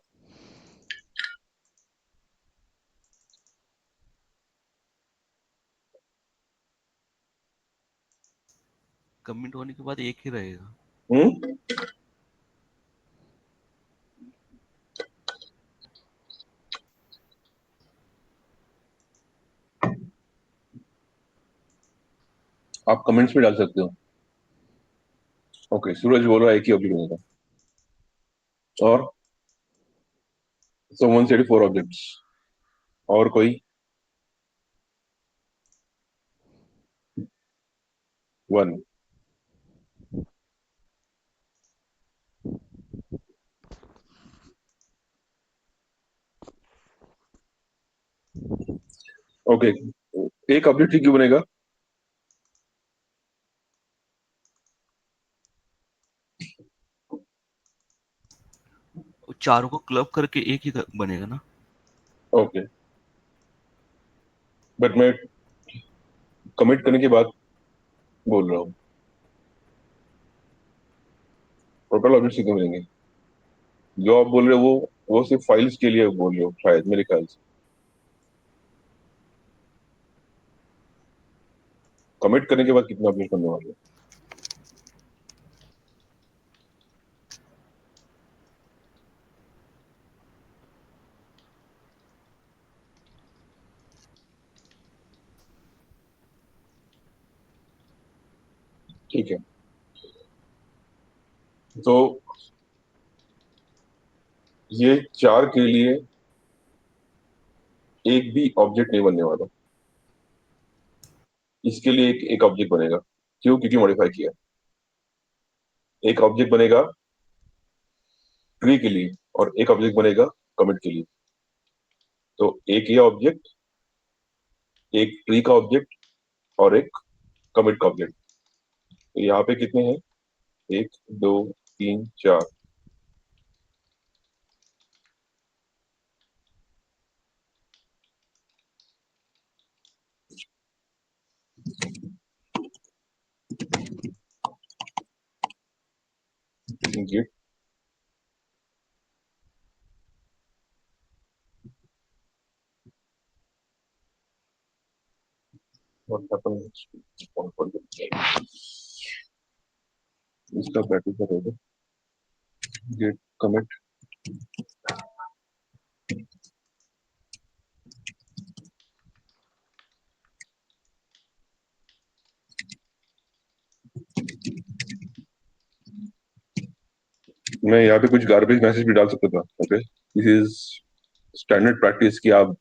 कमिट होने के बाद एक ही रहेगा. हम्म, आप कमेंट्स में डाल सकते हो. ओके, सूरज बोल रहा है एक ही ऑब्जेक्ट बनेगा. और someone said 4 ऑब्जेक्ट्स. और कोई? 1. ओके, एक ऑब्जेक्ट ही क्यों बनेगा? चारों को क्लब करके एक ही बनेगा ना. ओके, बट मैं कमिट करने के बाद बोल रहा हूँ टोटल ऑब्जेक्ट्स कितने बनेंगे? जो आप बोल रहे हो वो सिर्फ फाइल्स के लिए बोल रहे हो शायद, मेरे ख्याल से. कमिट करने के बाद कितने ऑब्जेक्ट बनने वाले हैं? ठीक है, तो ये 4 के लिए एक भी ऑब्जेक्ट नहीं बनने वाला. इसके लिए एक ऑब्जेक्ट बनेगा. क्यों? क्योंकि मॉडिफाई किया. एक ऑब्जेक्ट बनेगा ट्री के लिए और एक ऑब्जेक्ट बनेगा कमिट के लिए. तो एक ये ऑब्जेक्ट, एक ट्री का ऑब्जेक्ट और एक कमिट का ऑब्जेक्ट. तो यहाँ पे कितने हैं? 1, 2, 3, 4. Git what happens इसका बैटरी का रहेगा git commit मैं यहाँ पे कुछ गार्बेज मैसेज भी डाल सकता था. Okay, this is standard practice कि आप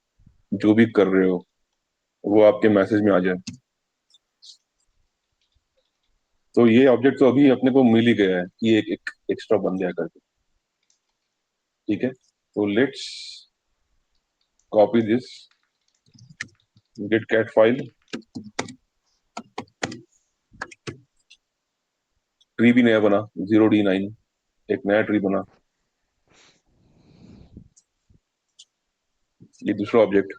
जो भी कर रहे हो वो आपके मैसेज में आ जाए. तो ये ऑब्जेक्ट तो अभी अपने को मिल ही गया है कि एक एक्स्ट्रा बन गया करके. ठीक है, तो let's copy this git cat file. Tree भी नया बना 0D9, एक नया ट्री बना. ये दूसरा ऑब्जेक्ट.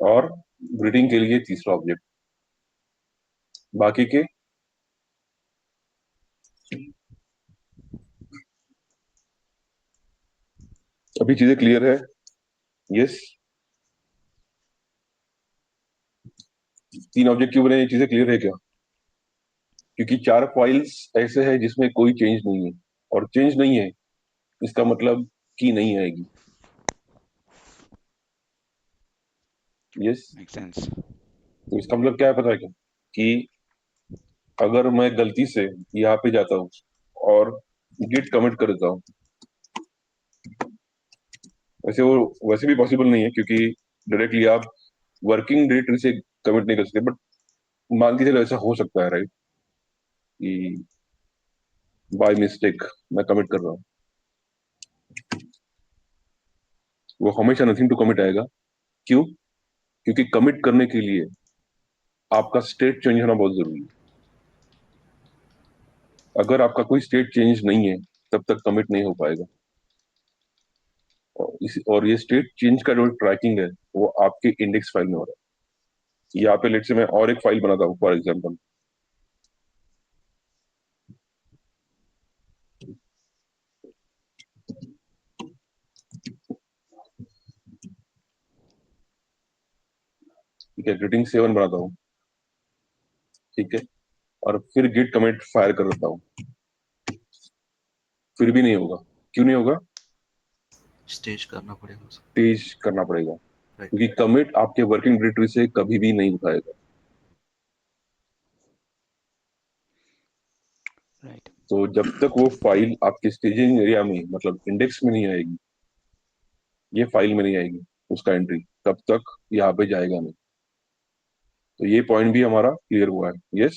और ग्रीटिंग के लिए तीसरा ऑब्जेक्ट. बाकी के अभी चीजें क्लियर है? यस, तीन ऑब्जेक्ट क्यों बने, ये चीजें क्लियर है क्या? क्योंकि 4 फाइल्स ऐसे है जिसमें कोई चेंज नहीं है, और चेंज नहीं है इसका मतलब की नहीं आएगी. Yes, Makes sense. तो इसका मतलब क्या है पता है क्या? कि अगर मैं गलती से यहाँ पे जाता हूँ और गिट कमिट कर देता हूँ, वैसे वो वैसे भी पॉसिबल नहीं है क्योंकि डायरेक्टली आप वर्किंग डायरेक्टरी से कमिट नहीं कर सकते. बट मान के चलो ऐसा हो सकता है, राइट, कि बाय मिस्टेक मैं कमिट कर रहा हूँ. वो हमेशा नथिंग टू कमिट आएगा. क्यों? क्योंकि कमिट करने के लिए आपका स्टेट चेंज होना बहुत जरूरी है. अगर आपका कोई स्टेट चेंज नहीं है तब तक कमिट नहीं हो पाएगा. और ये स्टेट चेंज का जो ट्रैकिंग है वो आपके इंडेक्स फाइल में हो रहा है. यहाँ पे लेट से मैं और एक फाइल बनाता हूँ फॉर एग्जाम्पल. ठीक है, ग्रीटिंग 7 बनाता हूँ. ठीक है, और फिर गिट कमिट फायर कर देता हूँ. फिर भी नहीं होगा. क्यों नहीं होगा? स्टेज करना पड़ेगा उसको. तेज करना पड़ेगा राइट. क्योंकि कमिट आपके वर्किंग डायरेक्टरी से कभी भी नहीं उठाएगा. Right. तो जब तक वो फाइल आपके स्टेजिंग एरिया में, मतलब इंडेक्स में नहीं आएगी, ये फाइल में नहीं आएगी उसका एंट्री, तब तक यहाँ पे जाएगा नहीं. तो ये पॉइंट भी हमारा क्लियर हुआ है. Yes,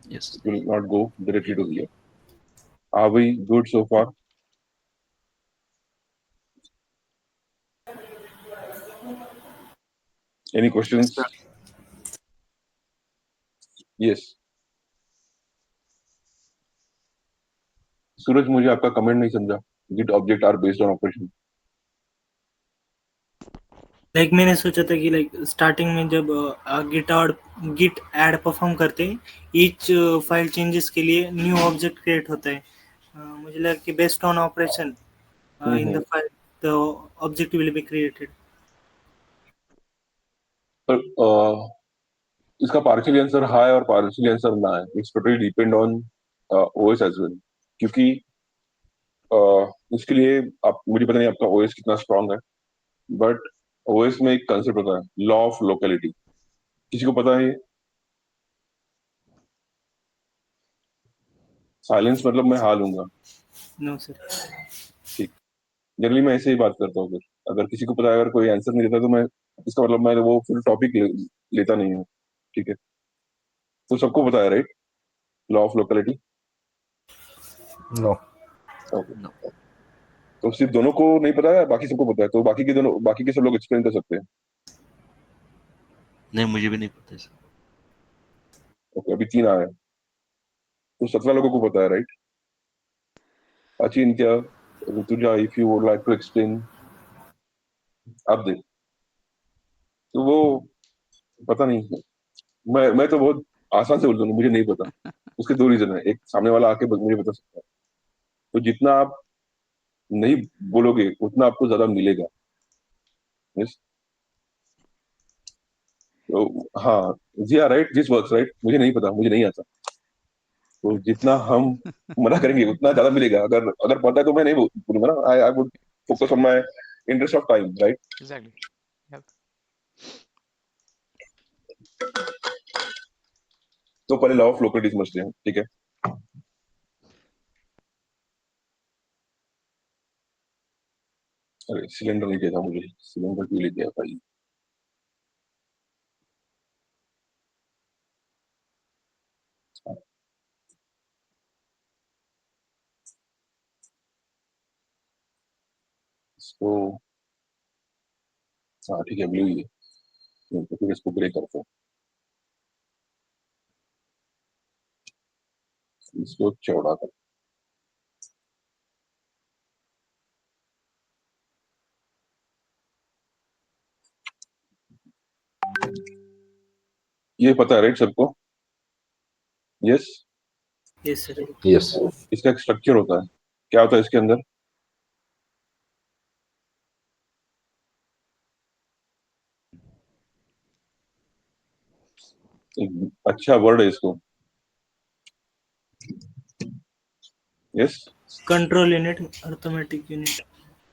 yes. it will not go directly to here. Are we good so far? Any questions? Yes. Suraj, मुझे आपका कमेंट नहीं समझा. Git object are based on operation. Like मैंने सोचा था कि लाइक स्टार्टिंग में जब गिट ऐड परफॉर्म करते हैं, ईच फाइल चेंजेस के लिए न्यू ऑब्जेक्ट क्रिएट होता है. मुझे लगा कि based on operation in the file the object will be created. पर इसका पार्शियल आंसर हाँ है और पार्शियल आंसर ना है. It's totally depend on OS as well. क्योंकि इसके लिए आप, मुझे पता नहीं आपका ओएस कितना स्ट्रांग है, बट ओएस में एक कंसेप्ट होता है, लॉ ऑफ लोकेलिटी. किसी को पता है? साइलेंस मतलब मैं हार लूंगा. No sir. ठीक, जनरली मैं ऐसे ही बात करता हूँ. फिर अगर किसी को पता है, अगर कोई आंसर नहीं देता तो मैं, इसका मतलब मैं वो फिर टॉपिक लेता नहीं हूँ. ठीक है, तो सबको पता है, right, law of locality? No. Okay, तो सिर्फ दोनों को नहीं पता है, बाकी सबको पता है. तो बाकी के सब लोग एक्सप्लेन कर सकते हैं. नहीं, मुझे भी नहीं पता है. ओके, अभी 3 आए, तो 17 लोगों को पता है, right? Achintya, Rutuja, if you would like to explain, आप दे. तो वो पता नहीं, मैं तो बहुत आसान से बोल दूंगा, मुझे नहीं पता। उसके दो रीजन है, एक सामने वाला आके मुझे बता सकता है। तो जितना आप नहीं बोलोगे उतना आपको ज्यादा मिलेगा। यस। तो हाँ, जी हाँ, राइट, दिस वर्क्स राइट, मुझे नहीं पता, मुझे नहीं आता। तो जितना हम मना करेंगे उतना ज्यादा मिलेगा। अगर अगर पता है तो मैं नहीं बोलूंगा ना, I I would focus on Exactly. My interest of time, right. Exactly. Yep. तो पहले लॉ ऑफ लोकेलिटी समझते हैं, ठीक है। अरे सिलेंडर नहीं चाहिए था मुझे, सिलेंडर क्यों लेके आया भाई। इसको, हाँ ठीक है, ब्लू ही है। तो फिर इसको ग्रे करते हैं, इसको चौड़ा कर। ये पता है राइट सबको? यस। Yes sir. Yes. इसका एक स्ट्रक्चर होता है, क्या होता है इसके अंदर? एक अच्छा वर्ड है इसको। Yes. Control unit, arithmetic unit.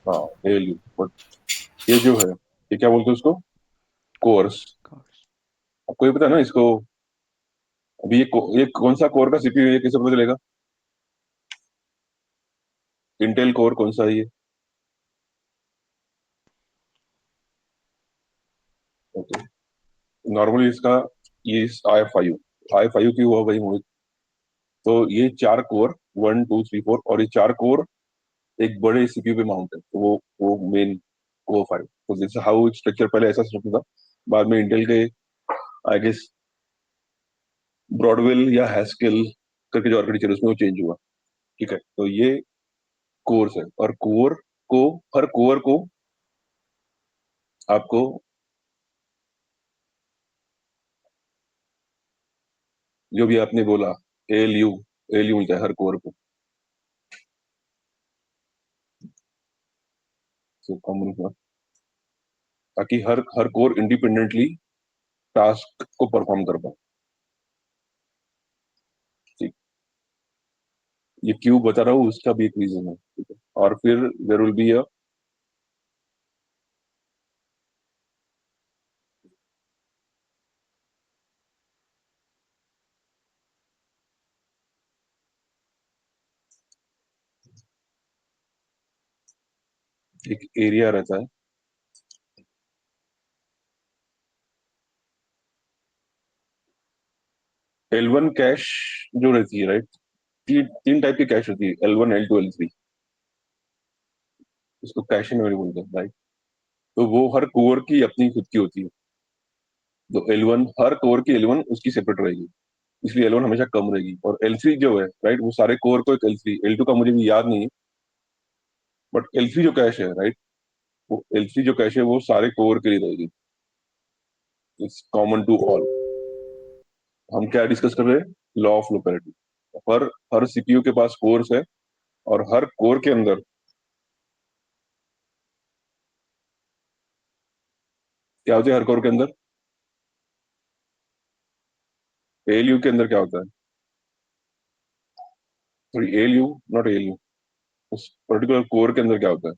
हाँ, एलयू। बट ये जो है, ये क्या बोलते हैं उसको? कोर्स। Course. आपको ये पता है ना इसको? अभी ये कौन सा कोर का सीपीयू है, ये कैसे पता चलेगा? इंटेल कोर कौन सा है ये? ओके, नॉर्मली इसका, ये आई फाइव की हुआ वही मोहित। तो ये चार कोर, 1 2 3 4, और ये चार कोर एक बड़े सीपीयू पे माउंट है, तो वो मेन कोर फाइव। तो दिस हाउ इट स्ट्रक्चर, पहले ऐसा स्ट्रक्चर था। बाद में इंटेल के आई गेस ब्रॉडवेल या हैस्केल करके जो आर्किटेक्चर, उसमें वो चेंज हुआ। ठीक है, तो ये कोर्स है, और हर कोर को आपको जो भी आपने बोला, एलयू, एलयू मिलता है हर कोर को। So, common हुआ, ताकि हर हर कोर इंडिपेंडेंटली टास्क को परफॉर्म कर पाए। ठीक, ये क्यों बता रहा हूँ, उसका भी एक रीजन है, ठीक है। और फिर देयर विल बी अ, एक एरिया रहता है। L1 कैश जो रहती है, राइट, तीन टाइप की कैश होती है, L1 L2 L3। इसको कैश मेमोरी बोलते हैं, राइट। तो वो हर कोर की अपनी खुद की होती है। तो L1, हर कोर की L1 उसकी सेपरेट रहेगी, इसलिए L1 हमेशा कम रहेगी। और L3 जो है, राइट, वो सारे कोर को एक L3, L2 का मुझे भी याद नहीं है, बट L3 जो कैश है, राइट, वो L3 जो कैश है वो सारे कोर के लिए रहेगी। It's common to all. हम क्या डिस्कस कर रहे हैं? Law of locality. हर हर सीपीयू के पास कोर्स है, और हर कोर के अंदर क्या होता है? हर कोर के अंदर, एलयू के अंदर क्या होता है? सॉरी, एलयू, नॉट एलयू, उस पर्टिकुलर कोर के अंदर क्या होता है?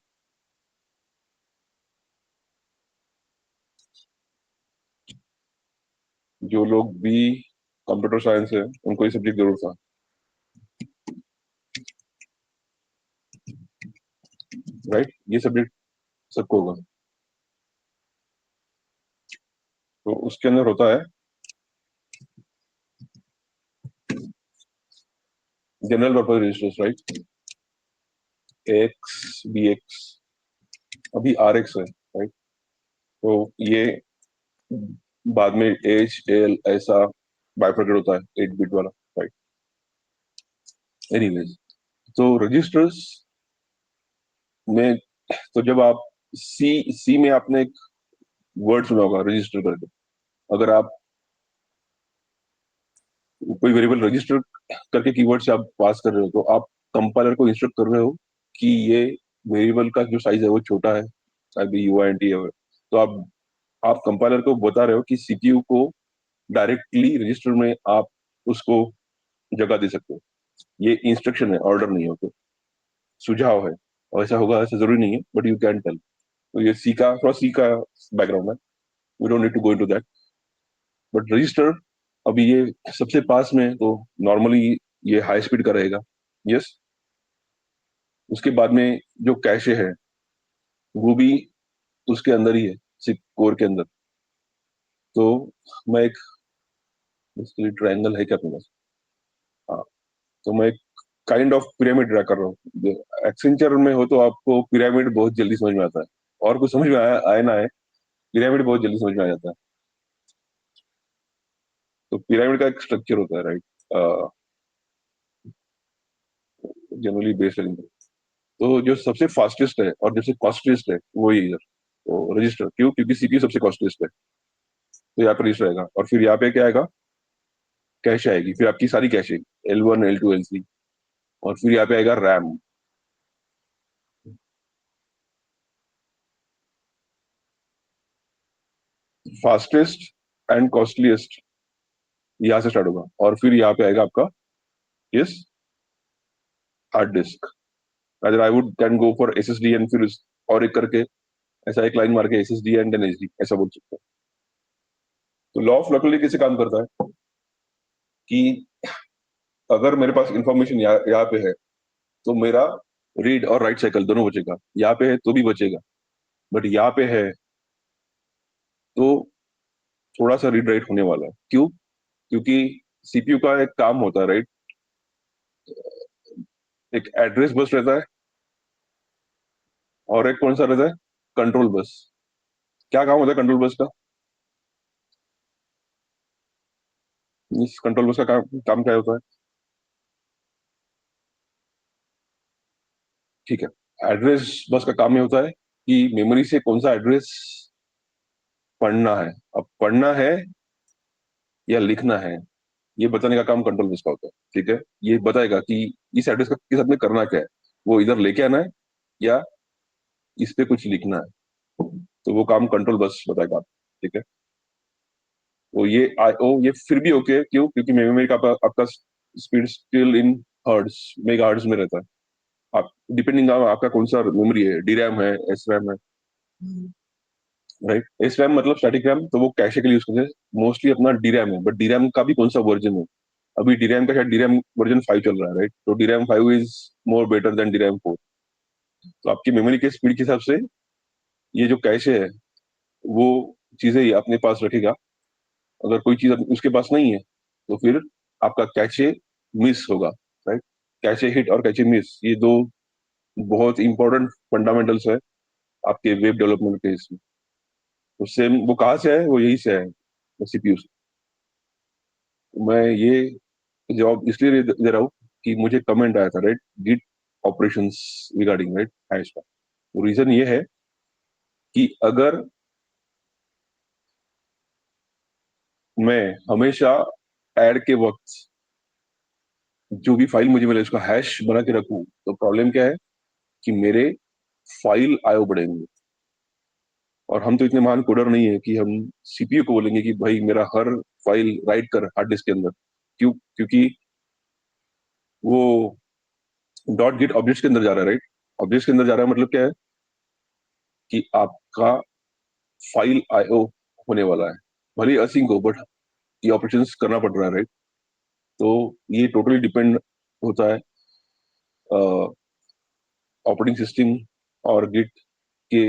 जो लोग भी कंप्यूटर साइंस है उनको ये सब्जेक्ट जरूर था, राइट, ये सब्जेक्ट सबको होगा। तो उसके अंदर होता है general purpose registers, right, X B X, अभी आर एक्स है, राइट। तो ये बाद में एच एल ऐसा बाइफरकेट होता है, 8 बिट वाला, राइट। एनीवेज, तो रजिस्टर्स में, तो जब आप सी सी में आपने वर्ड सुना होगा रजिस्टर करके। अगर आप कोई वेरिएबल रजिस्टर करके कीवर्ड से आप पास कर रहे हो तो आप कंपाइलर को इंस्ट्रक्ट कर रहे हो कि ये वेरिएबल का जो साइज है वो छोटा है, अभी यूआईएनटी है, तो आप कंपाइलर को बता रहे हो कि सीपीयू को डायरेक्टली रजिस्टर में आप उसको जगह दे सकते हो। ये इंस्ट्रक्शन है, ऑर्डर नहीं है, तो सुझाव है, और ऐसा होगा ऐसा जरूरी नहीं है, बट यू कैन टेल। तो ये सी का थोड़ा सी का बैकग्राउंड है, we don't need to go into that. But register अभी ये सबसे पास में है, तो नॉर्मली ये हाई स्पीड का रहेगा। यस, उसके बाद में जो कैशे है वो भी उसके अंदर ही है, सिर्फ कोर के अंदर। तो मैं एक इसके लिए ट्रायंगल है क्या अपने पास? हाँ, तो मैं एक काइंड ऑफ पिरामिड ड्रा कर रहा हूँ। एक्सेंचर में हो तो आपको पिरामिड बहुत जल्दी समझ में आता है, और कुछ समझ में आए ना आए, पिरामिड बहुत जल्दी समझ में आ जाता है। तो पिरामिड का एक स्ट्रक्चर होता है, राइट, जनरली बेस लेवल। तो जो सबसे फास्टेस्ट है और सबसे कॉस्टलीस्ट है वो ही इधर, तो रजिस्टर। क्यों? क्योंकि सीपीयू सबसे कॉस्टलीस्ट है, तो यहाँ पे रजिस्टर आएगा, और फिर यहाँ पे क्या आएगा? कैश आएगी, फिर आपकी सारी कैशे L1 L2 L3, और फिर यहाँ पे आएगा रैम। फास्टेस्ट एंड कॉस्टलीस्ट यहाँ से स्टार्ट होगा, और फिर यहाँ पे आएगा आपका यस हार्ड डिस्क। अगर I would can go for SSD and फिर और एक करके ऐसा एक लाइन मार के SSD एंड देन HD, ऐसा बोल सकते हैं। तो लॉ ऑफ लोकेलिटी कैसे काम करता है कि अगर मेरे पास इंफॉर्मेशन यहाँ पे है तो मेरा रीड और राइट साइकिल दोनों बचेगा, यहाँ पे है तो भी बचेगा, बट यहाँ पे है तो थोड़ा सा रीड राइट होने वाला है। क्यों? क्योंकि सीपीयू का एक काम होता है, राइट, एक एड्रेस बस रहता है और एक कौन सा रहता है? Control bus. क्या काम होता है कंट्रोल बस का? इस कंट्रोल बस का काम क्या होता है? ठीक है, एड्रेस बस का काम ये होता है कि मेमोरी से कौन सा एड्रेस पढ़ना है, अब पढ़ना है या लिखना है, ये बताने का काम कंट्रोल बस का होता है। ठीक है, ये बताएगा कि इस एड्रेस का के साथ में करना क्या है, वो इधर लेके आना है या इस पे कुछ लिखना है, तो वो काम कंट्रोल बस बताएगा। ठीक है, तो ये ये फिर भी ओके। क्यों? क्योंकि मेमोरी का आपका speed still in hertz, mega hertz में रहता है। आप डिपेंडिंग आपका कौन सा मेमोरी है, डी रैम है, एस रैम है, राइट। एस रैम मतलब स्टैटिक रैम, तो वो कैशे के लिए यूज करते हैं मोस्टली। अपना डी रैम है, बट डी रैम का भी कौन सा वर्जन है? अभी डी रैम का शायद डी रैम वर्जन 5 चल रहा है, राइट। तो D RAM 5 is more better than D RAM 4। तो आपकी मेमोरी के स्पीड के हिसाब से ये जो कैशे है वो चीजें ही अपने पास रखेगा। अगर कोई चीज उसके पास नहीं है तो फिर आपका कैशे मिस होगा, राइट। कैशे हिट और कैशे मिस, ये दो बहुत इंपॉर्टेंट फंडामेंटल्स है आपके वेब डेवलपमेंट के इसमें। तो सेम वो कहाँ से है? वो यही से है, सीपीयू से। मैं ये जवाब इसलिए दे रहा हूँ कि मुझे कमेंट आया था, right, Git operations regarding, right, hash का। तो रीजन ये है कि अगर मैं हमेशा ऐड के वक्त जो भी फाइल मुझे मिले उसका हैश बना के रखूं, तो प्रॉब्लम क्या है कि मेरे फाइल आयो बढ़ेंगे। और हम तो इतने महान कोडर नहीं है कि हम सीपीयू को बोलेंगे कि भाई मेरा हर फाइल राइट कर हार्ड डिस्क के अंदर। क्यों? क्योंकि वो डॉट गिट ऑब्जेक्ट के अंदर जा रहा है, राइट। ऑब्जेक्ट के अंदर जा रहा है मतलब क्या है कि आपका फाइल आईओ होने वाला है, भले ही असिंक हो, बट ये ऑपरेशंस करना पड़ रहा है, राइट। तो ये टोटली डिपेंड होता है ऑपरेटिंग सिस्टम और गिट के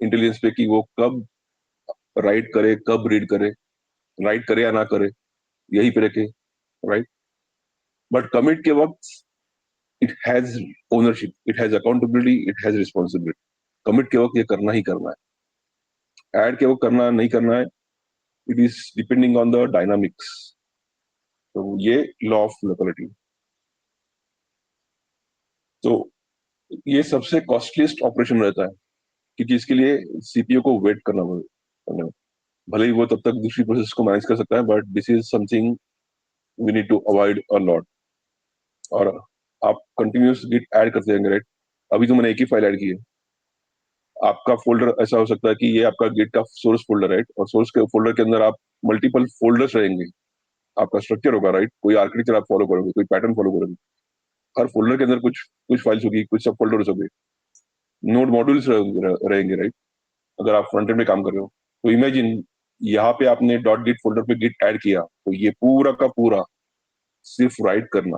इंटेलिजेंस पे कि वो कब राइट करे, कब रीड करे, राइट करे या ना करे, यही पे रखे, राइट। बट कमिट के वक्त it has ownership, it has accountability, it has responsibility. Commit के वक्त ये करना ही करना है, ऐड के वक्त करना नहीं करना है, it is depending on the dynamics. तो ये लॉ ऑफ लोकेलिटी। तो ये सबसे कॉस्टलीस्ट ऑपरेशन रहता है, क्योंकि इसके लिए सीपीयू को वेट करना पड़ेगा। भले ही वो तब तक दूसरी प्रोसेस को मैनेज कर सकता है, but this is something we need to avoid a lot. और आप कंटिन्यूस गिट ऐड करते जाएंगे, राइट? अभी तो मैंने एक ही फाइल ऐड की है। आपका फोल्डर ऐसा हो सकता है कि ये आपका गिट का सोर्स फोल्डर, राइट? और सोर्स के फोल्डर के अंदर आप मल्टीपल फोल्डर्स रहेंगे, आपका स्ट्रक्चर होगा, राइट? कोई आर्किटेक्चर आप फॉलो करोगे, कोई पैटर्न फॉलो करोगे। हर फोल्डर के अंदर कुछ कुछ फाइल्स होगी, कुछ सब फोल्डर्स होंगे, नोड मॉड्यूल्स रहेंगे, राइट? अगर आप फ्रंट एंड में काम कर रहे हो तो इमेजिन यहाँ पे आपने डॉट गिट फोल्डर पे गिट ऐड किया, तो ये पूरा का पूरा सिर्फ राइट करना,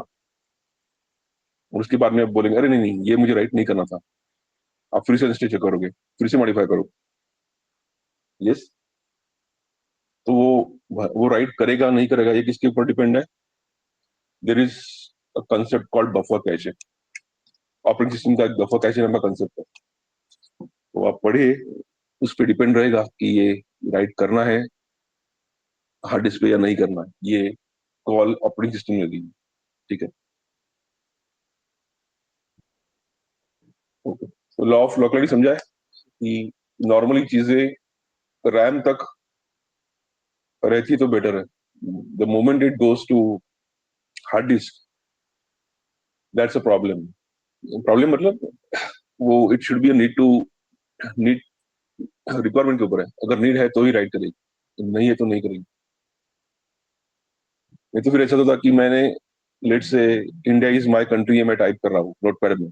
और उसके बाद में आप बोलेंगे अरे नहीं नहीं ये मुझे राइट नहीं करना था, आप फिर से इंस्टेंस करोगे, फिर से मॉडिफाई करो। यस, तो वो राइट करेगा नहीं करेगा ये किसके ऊपर डिपेंड है? There is a concept called buffer cache. Operating system का एक बफर कैशे नाम का कंसेप्ट है, तो आप पढ़िए, उस पर डिपेंड रहेगा कि ये राइट करना है हार्ड डिस्क पे या नहीं करना है। ये कॉल ऑपरेटिंग सिस्टम में होगी, ठीक है? ओके, तो लॉ ऑफ लोकेलिटी समझा है कि नॉर्मली चीजें रैम तक रहती तो बेटर है, the moment it goes to hard disk that's a problem. Problem मतलब वो it should be need to need, requirement के ऊपर है। अगर नीड है तो ही राइट करेगी, नहीं है तो नहीं करेगी। नहीं तो फिर ऐसा होता कि मैंने लेट से इंडिया इज माय कंट्री है, मैं टाइप कर रहा हूँ नोटपैड में,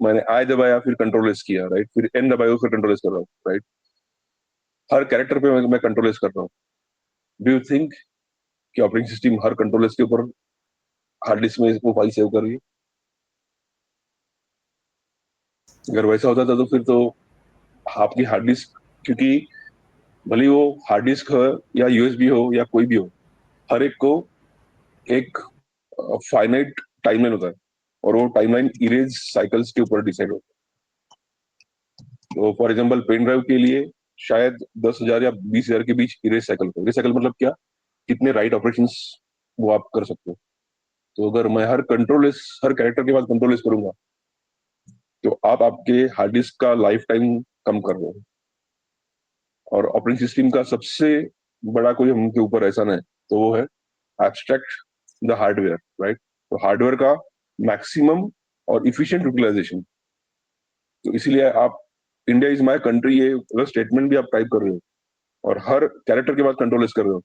मैंने आई दबाया फिर कंट्रोल एस किया, राइट? फिर एन दबाया फिर कंट्रोल एस कर रहा हूँ, राइट? हर कैरेक्टर पे मैं कंट्रोल एस कर रहा हूँ। डू यू थिंक कि ऑपरेटिंग सिस्टम हर कंट्रोल एस के ऊपर हार्ड डिस्क में वो फाइल सेव कर रही है? अगर वैसा होता था तो फिर तो आपकी हार्ड डिस्क, क्योंकि भले ही वो हार्ड डिस्क हो या यूएसबी हो या कोई भी हो, हर एक को एक फाइनाइट टाइमलाइन होता है, और वो टाइमलाइन इरेज साइकिल्स के ऊपर डिसाइड होता है। तो फॉर एग्जांपल पेन ड्राइव के लिए शायद 10,000 या 20,000 के बीच इरेज साइकिल होता है। इरेज साइकिल मतलब क्या? कितने राइट ऑपरेशंस वो आप कर सकते हो। तो अगर मैं हर कैरेक्टर के बाद कंट्रोल करूंगा, तो आप आपके हार्ड डिस्क का लाइफ टाइम कम कर रहे हो। और ऑपरेटिंग सिस्टम का सबसे बड़ा कोई हमके ऊपर एहसान है तो वो है एब्स्ट्रैक्ट द हार्डवेयर, राइट? तो हार्डवेयर का मैक्सिमम और इफिशिएंट यूटिलाइजेशन। तो इसीलिए आप इंडिया इज माय कंट्री ये अगर स्टेटमेंट भी आप टाइप कर रहे हो और हर कैरेक्टर के बाद कंट्रोल कर रहे हो,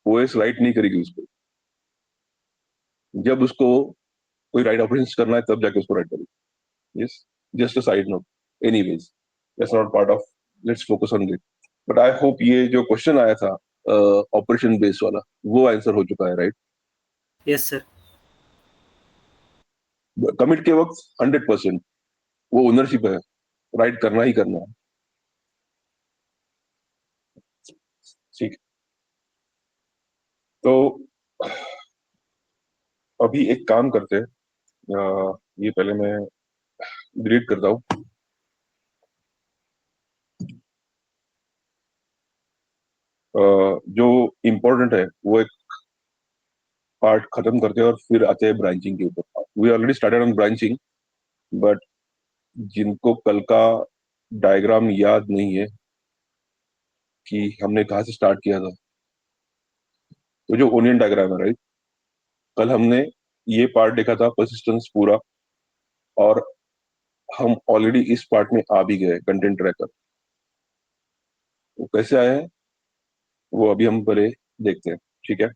ओएस राइट नहीं करेगी उसको। जब उसको कोई राइट ऑपरेशन करना है तब जाके उसको राइट करेगी। Yes, just a side note. Anyways, that's not part of, let's focus on it. But I hope ये जो क्वेश्चन आया था ऑपरेशन बेस्ड वाला, वो आंसर हो चुका है, राइट? Yes sir. कमिट के वक्त 100% वो ओनरशिप है, राइट करना ही करना है, ठीक? तो अभी एक काम करते हैं, ये पहले मैं डिलीट करता हूँ। जो इम्पोर्टेंट है वो एक पार्ट खत्म करते हैं और फिर आते हैं ब्रांचिंग के ऊपर। We already started on branching, but जिनको कल का डायग्राम याद नहीं है कि हमने कहाँ से स्टार्ट किया था, तो जो ओनियन डायग्राम है, राइट? कल हमने ये पार्ट देखा था परसिस्टेंस पूरा, और हम ऑलरेडी इस पार्ट में आ भी गए कंटेंट ट्रैकर। वो कैसे आए हैं वो अभी हम पहले देखते हैं, ठीक है?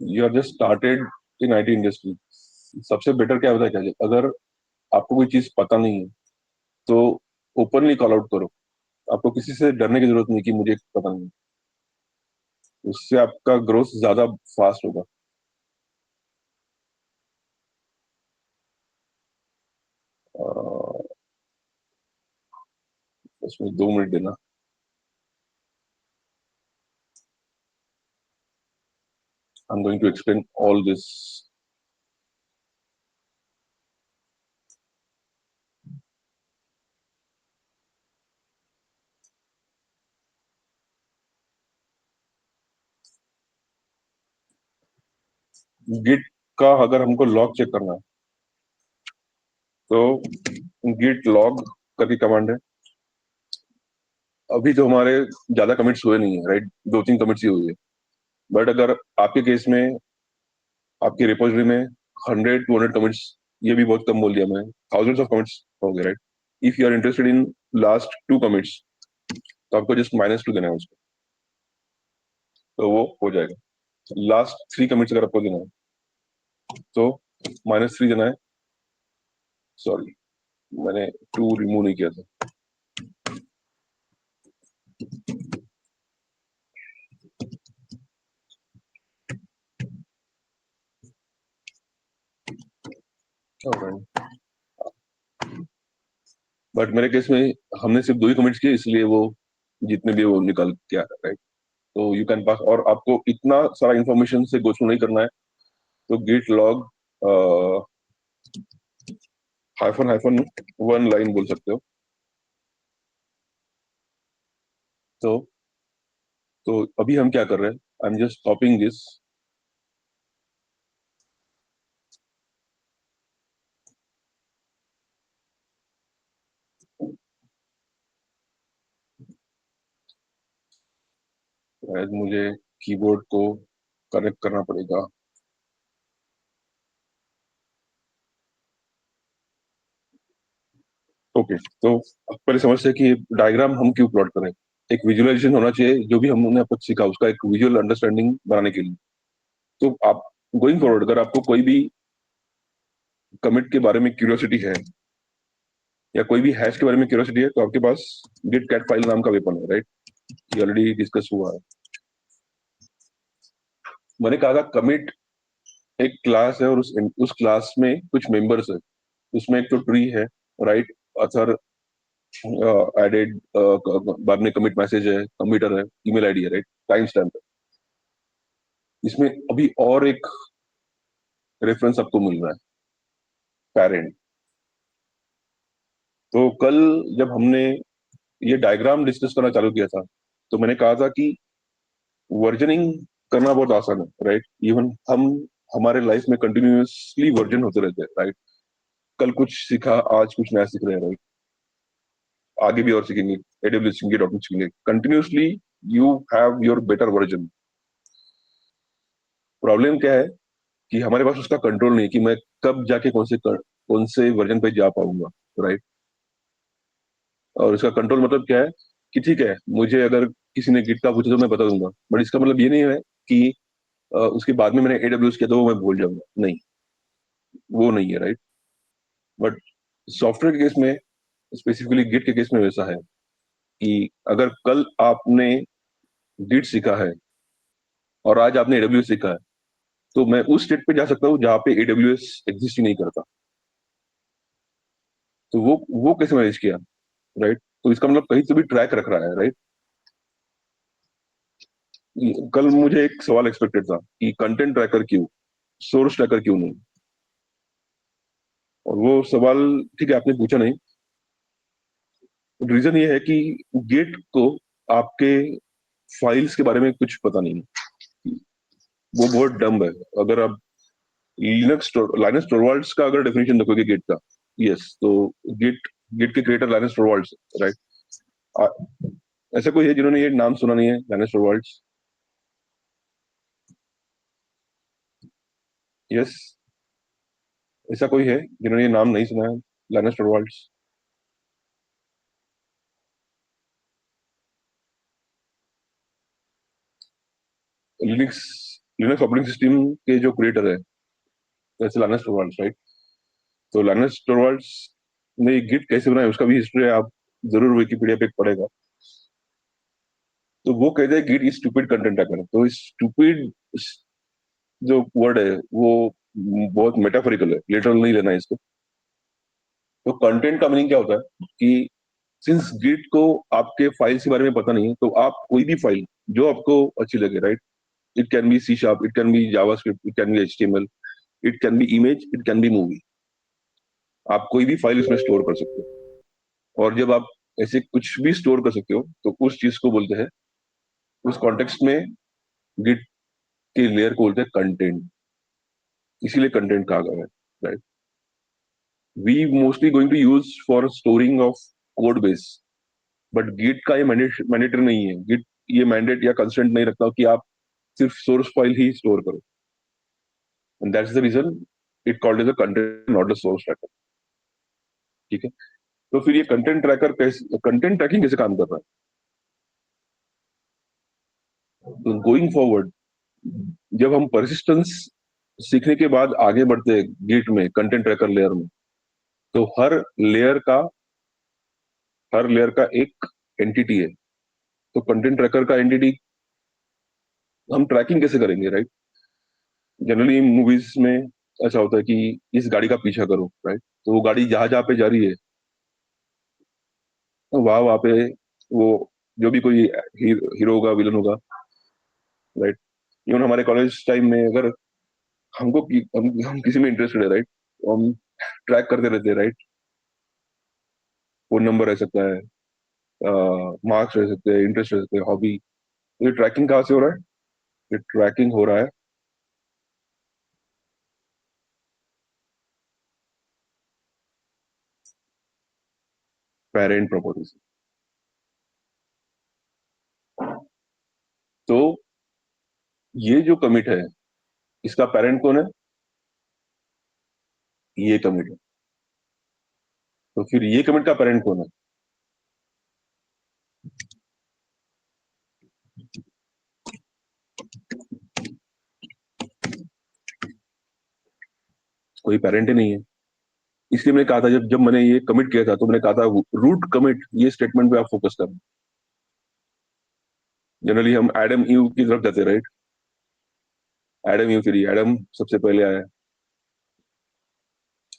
You are just started in IT industry. सबसे बेटर क्या होता है, क्या अगर आपको कोई चीज पता नहीं है तो ओपनली कॉल आउट करो। आपको किसी से डरने की जरूरत नहीं कि मुझे पता नहीं। उससे आपका ग्रोथ ज्यादा फास्ट होगा। अह, उसमें 2 मिनट देना। I am going to explain all this. Git का अगर हमको लॉग चेक करना है तो गिट लॉग करके कमांड है। अभी तो हमारे ज्यादा कमिट्स हुए नहीं है, राइट, 2-3 कमिट्स ही हुए हैं। बट अगर आपके केस में आपकी रिपोजिटरी में 100-200 कमिट्स, ये भी बहुत कम बोल दिया मैं, थाउजेंड्स ऑफ कमिट्स हो गए, राइट। If you are interested in last 2 commits तो आपको जस्ट -2 देना है उसको, तो वो हो जाएगा। लास्ट 3 कमिट्स अगर आपको देना है तो -3 देना है। सॉरी, मैंने 2 रिमूव नहीं किया था। बट मेरे केस में हमने सिर्फ 2 ही कमिट्स किए, इसलिए वो जितने भी वो निकल के आ रहा है, राइट। तो यू कैन पास, और आपको इतना सारा इंफॉर्मेशन से गो थ्रू नहीं करना है, तो गिट लॉग -1 लाइन बोल सकते हो। तो अभी हम क्या कर रहे हैं, I am just copying this. मुझे कीबोर्ड को कनेक्ट करना पड़ेगा। ओके, तो पहले समझते हैं कि डायग्राम हम क्यों प्लॉट करें। एक विजुअलाइजेशन होना चाहिए, जो भी हमने अब तक सीखा उसका एक विजुअल अंडरस्टैंडिंग बनाने के लिए। तो आप गोइंग फॉरवर्ड अगर आपको कोई भी कमिट के बारे में क्यूरियोसिटी है या कोई भी हैश के बारे में क्यूरियोसिटी है, तो आपके पास गिट कैट फाइल नाम का वेपन है, राइट। ये ऑलरेडी डिस्कस हुआ है। मैंने कहा था कमिट एक क्लास है और उस क्लास में कुछ मेंबर्स है। उसमें एक तो ट्री है, राइट, अथर, एडेड, बाद में कमिट मैसेज है, कमिटर है, ईमेल आईडी है, राइट, टाइम स्टैम्प है। इसमें अभी और एक रेफरेंस आपको मिल रहा है, पेरेंट। तो कल जब हमने ये डायग्राम डिस्कस करना चालू किया था, तो मैंने कहा था कि वर्जनिंग करना बहुत आसान है, राइट। इवन हम हमारे लाइफ में कंटिन्यूअसली वर्जन होते रहते हैं, राइट। कल कुछ सीखा, आज कुछ नया सीख रहे हैं, राइट। आगे भी और सीखेंगे, एडब्ल्यू सीखेंगे, डॉट सीखेंगे, continuously you have your better version. Problem क्या है कि हमारे पास उसका कंट्रोल नहीं, कि मैं कब जाके कौन से वर्जन पे जा पाऊंगा, राइट। और इसका कंट्रोल मतलब क्या है कि ठीक है, मुझे अगर किसी ने गिट का पूछा तो मैं बता दूंगा, बट इसका मतलब ये नहीं है कि उसके बाद में मैंने एडब्ल्यूएस किया तो वो मैं भूल जाऊंगा, नहीं, वो नहीं है, राइट। बट सॉफ्टवेयर के केस में, स्पेसिफिकली गिट के केस में वैसा है कि अगर कल आपने गिट सीखा है और आज आपने एडब्ल्यूएस सीखा है, तो मैं उस स्टेट पे जा सकता हूँ जहाँ पे एडब्ल्यूएस एग्जिस्ट ही नहीं करता। तो वो कैसे मैनेज किया, राइट। तो इसका मतलब कहीं से भी ट्रैक रख रहा है, राइट। कल मुझे एक सवाल एक्सपेक्टेड था कि कंटेंट ट्रैकर क्यों, सोर्स ट्रैकर क्यों नहीं। और वो सवाल, ठीक है, आपने पूछा नहीं। रीजन ये है कि गेट को आपके फाइल्स के बारे में कुछ पता नहीं है, वो बहुत डम्ब है। अगर आप लाइनस टोरवाल्ड्स का अगर डेफिनेशन देखोगे गेट का, यस, तो गेट गेट के क्रिएटर लाइनस टोरवाल्ड्स, राइट। ऐसा कोई है जिन्होंने ये नाम सुना नहीं है, लाइनस टोरवाल्ड्स? यस, ऐसा कोई है जिन्होंने ये नाम नहीं सुना है, Linus Torvalds? Linux Linux operating system के जो क्रिएटर है, वैसे लाइनस टोरवाल्ड्स, राइट। तो लाइनस टोरवाल्ड्स ने गिट कैसे बनाया उसका भी हिस्ट्री आप जरूर विकिपीडिया पे पढ़ेगा। तो वो कहते हैं Git is stupid content tracker. तो स्टूपिड जो वर्ड है वो बहुत मेटाफोरिकल है, लिटरल नहीं लेना है इसको। तो कंटेंट का मीनिंग क्या होता है कि सिंस गिट को आपके फाइल्स के बारे में पता नहीं है, तो आप कोई भी फाइल जो आपको अच्छी लगे, right, it can be C sharp, it can be JavaScript, it can be HTML, it can be image, it can be movie, आप कोई भी फाइल इसमें स्टोर कर सकते हो। और जब आप ऐसे कुछ भी स्टोर कर सकते हो तो उस चीज को बोलते हैं, उस कॉन्टेक्स्ट में गिट के लेयर को बोलते हैं कंटेंट। इसीलिए कंटेंट कहा गया है, right? We mostly going to use for storing of code base, but Git का ये मैंडेटरी नहीं है। गिट ये मैंडेट या कंस्ट्रेंट नहीं रखता कि आप सिर्फ सोर्स फाइल ही स्टोर करो, and that's the reason it called as a content not a source tracker. ठीक है, तो फिर ये कंटेंट ट्रैकिंग कैसे काम कर रहा है? तो गोइंग फॉरवर्ड, जब हम परसिस्टेंस सीखने के बाद आगे बढ़ते हैं गिट में, कंटेंट ट्रैकर लेयर में, तो हर लेयर का एक एंटिटी है। तो कंटेंट ट्रैकर का एंटिटी हम ट्रैकिंग कैसे करेंगे, राइट? जनरली मूवीज में ऐसा होता है कि इस गाड़ी का पीछा करो, राइट? तो वो गाड़ी जहां जहां पे जा रही है, वहां वहां पे वो जो भी कोई हीरो होगा, विलन होगा, राइट? इवन हमारे कॉलेज टाइम में अगर हम किसी में इंटरेस्टेड है, राइट, तो हम ट्रैक करते रहते हैं, राइट? फोन नंबर रह सकता है, मार्क्स रह सकते हैं, इंटरेस्ट रह सकते हैं, हॉबी। ये ट्रैकिंग कहाँ से हो रहा है? ये ट्रैकिंग हो रहा है पेरेंट प्रॉपर्टी से। तो ये जो कमिट है, इसका पेरेंट कौन है? ये कमिट है। तो फिर ये कमिट का पेरेंट कौन है? कोई पेरेंट ही नहीं है। इसलिए मैंने कहा था, जब जब मैंने ये कमिट किया था, तो मैंने कहा था रूट कमिट, ये स्टेटमेंट पे आप फोकस करना। जनरली हम एडम ईव की तरफ जाते हैं, right? Adam Eve three, Adam सबसे पहले आया।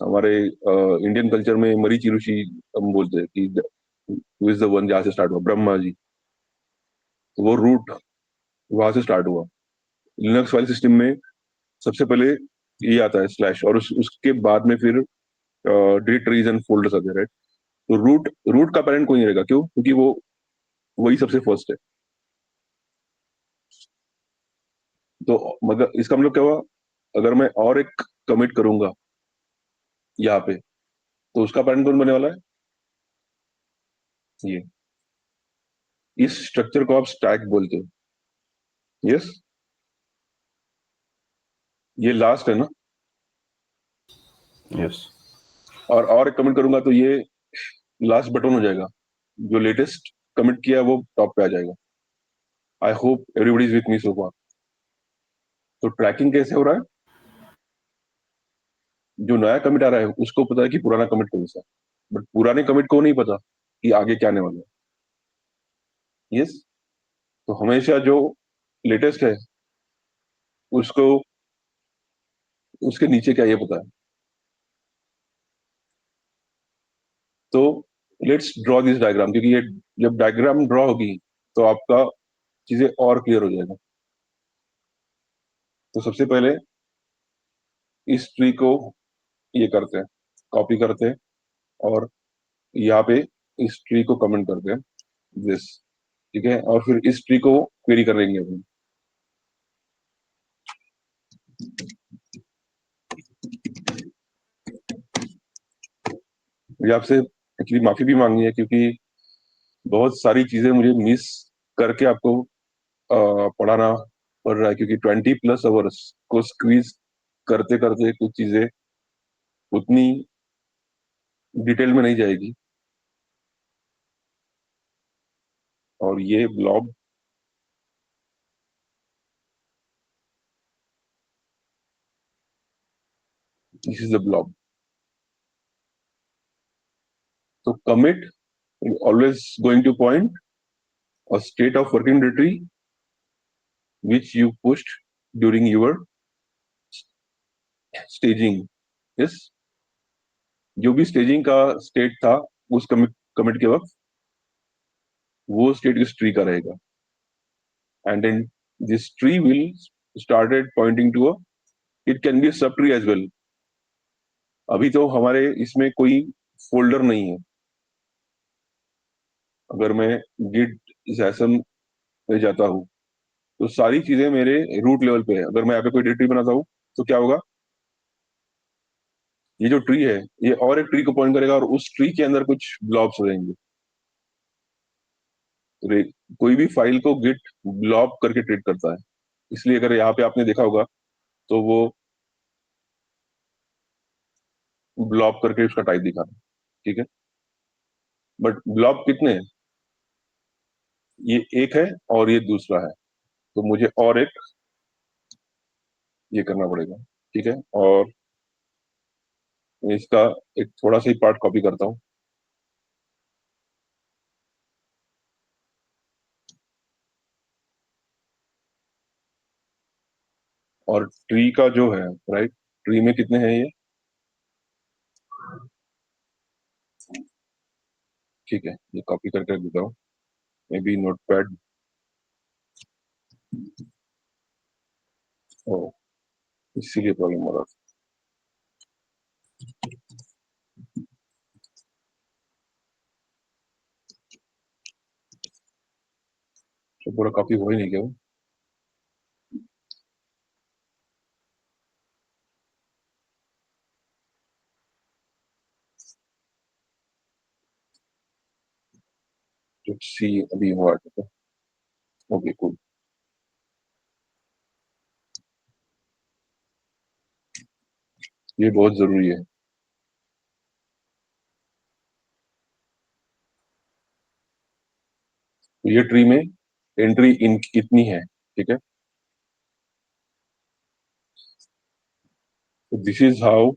हमारे इंडियन कल्चर में मरीचि ऋषि हम बोलते हैं कि हु इज द वन, जहां से स्टार्ट हुआ ब्रह्मा जी। तो वो रूट वहां से स्टार्ट हुआ। लिनक्स फाइल सिस्टम में सबसे पहले ये आता है स्लैश, और उसके बाद में फिर डायरेक्टरीज एंड फोल्डर्स आते हैं, राइट? तो रूट रूट का पेरेंट कोई नहीं रहेगा। क्यों? क्योंकि वो वही सबसे फर्स्ट है। तो मगर इसका मतलब क्या हुआ? अगर मैं और एक कमिट करूंगा यहाँ पे, तो उसका पेरेंट कौन बनने वाला है? ये। इस स्ट्रक्चर को आप स्टैक बोलते हो। यस, ये लास्ट है ना? यस। और एक कमिट करूंगा तो ये लास्ट बटन हो जाएगा। जो लेटेस्ट कमिट किया वो टॉप पे आ जाएगा। I hope everybody is with me so far. तो ट्रैकिंग कैसे हो रहा है? जो नया कमिट आ रहा है उसको पता है कि पुराना कमिट कौन सा है, बट पुराने कमिट को नहीं पता कि आगे क्या आने वाला है। यस। तो हमेशा जो लेटेस्ट है उसको, उसके नीचे क्या ये पता है। तो लेट्स ड्रॉ दिस डायग्राम, क्योंकि ये जब डायग्राम ड्रॉ होगी तो आपका चीजें और क्लियर हो जाएगा। तो सबसे पहले इस ट्री को ये करते हैं, कॉपी करते हैं, और यहाँ पे इस ट्री को कमेंट करते हैं, दिस। ठीक है, और फिर इस ट्री को क्वेरी करेंगे अभी। मुझे आपसे एक्चुअली माफी भी मांगनी है, क्योंकि बहुत सारी चीजें मुझे मिस करके आपको पढ़ाना पड़ रहा है, क्योंकि 20+ आवर्स को स्क्वीज करते करते कुछ चीजें उतनी डिटेल में नहीं जाएगी। और ये blob, this is the blob. तो commit always going to point a state of working directory which you pushed during your staging. Yes, जो भी स्टेजिंग का स्टेट था उस कमिट के वक्त, वो स्टेट इस ट्री का रहेगा, and then this tree will started pointing to a, it can be sub tree as well. अभी तो हमारे इसमें कोई फोल्डर नहीं है। अगर मैं गिट सैसम में जाता हूँ तो सारी चीजें मेरे रूट लेवल पे है। अगर मैं यहाँ पे कोई डायरेक्टरी बनाता हूँ तो क्या होगा? ये जो ट्री है ये और एक ट्री को पॉइंट करेगा और उस ट्री के अंदर कुछ ब्लॉब्स हो जाएंगे। कोई भी फाइल को गिट ब्लॉब करके ट्रीट करता है, इसलिए अगर यहाँ पे आपने देखा होगा तो वो ब्लॉब करके उसका टाइप दिखा रहा है, ठीक है। बट ब्लॉब कितने हैं? ये एक है और ये दूसरा है, तो मुझे और एक ये करना पड़ेगा, ठीक है। और मैं इसका एक थोड़ा सा ही पार्ट कॉपी करता हूँ। और ट्री का जो है, राइट, ट्री में कितने हैं ये, ठीक है, ये कॉपी करके रख देता हूँ, मे बी नोटपैड। ओ, इसीलिए प्रॉब्लम हो रहा था। तो पूरा कॉपी हो ही नहीं गया वो। सी अभी हुआ है, ओके कूल। ये बहुत जरूरी है। तो ये ट्री में एंट्री इन इतनी है, ठीक है। तो दिस इज हाउ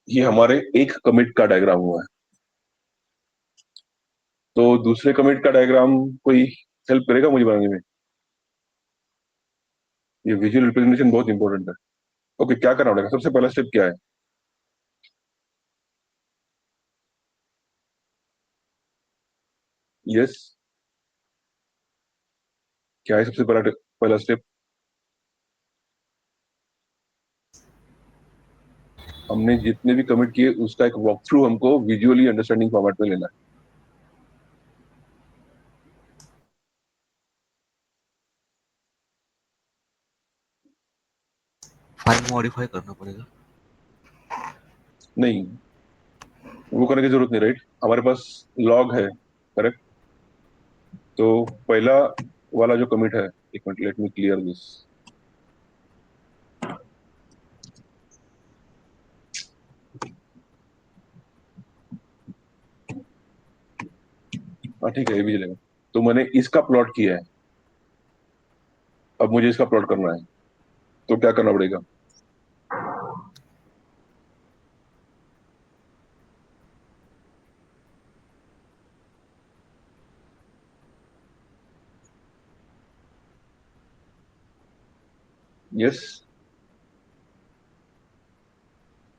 ये हमारे एक कमिट का डायग्राम हुआ है। तो दूसरे कमिट का डायग्राम कोई हेल्प करेगा मुझे बनाने में? ये विजुअल रिप्रेजेंटेशन बहुत इंपॉर्टेंट है। ओके, क्या करना पड़ेगा? सबसे पहला स्टेप क्या है? यस, क्या है सबसे पहला पहला स्टेप? हमने जितने भी कमिट किए उसका एक वॉक थ्रू हमको विजुअली अंडरस्टैंडिंग फॉर्मेट में लेना है। फाइल मॉडिफाई करना पड़ेगा। नहीं, वो करने की जरूरत नहीं, राइट। हमारे पास लॉग है, करेक्ट। तो पहला वाला जो कमिट है, एक minute, let me clear this. हाँ ठीक है, ये भी चलेगा। तो मैंने इसका प्लॉट किया है, अब मुझे इसका प्लॉट करना है, तो क्या करना पड़ेगा? यस,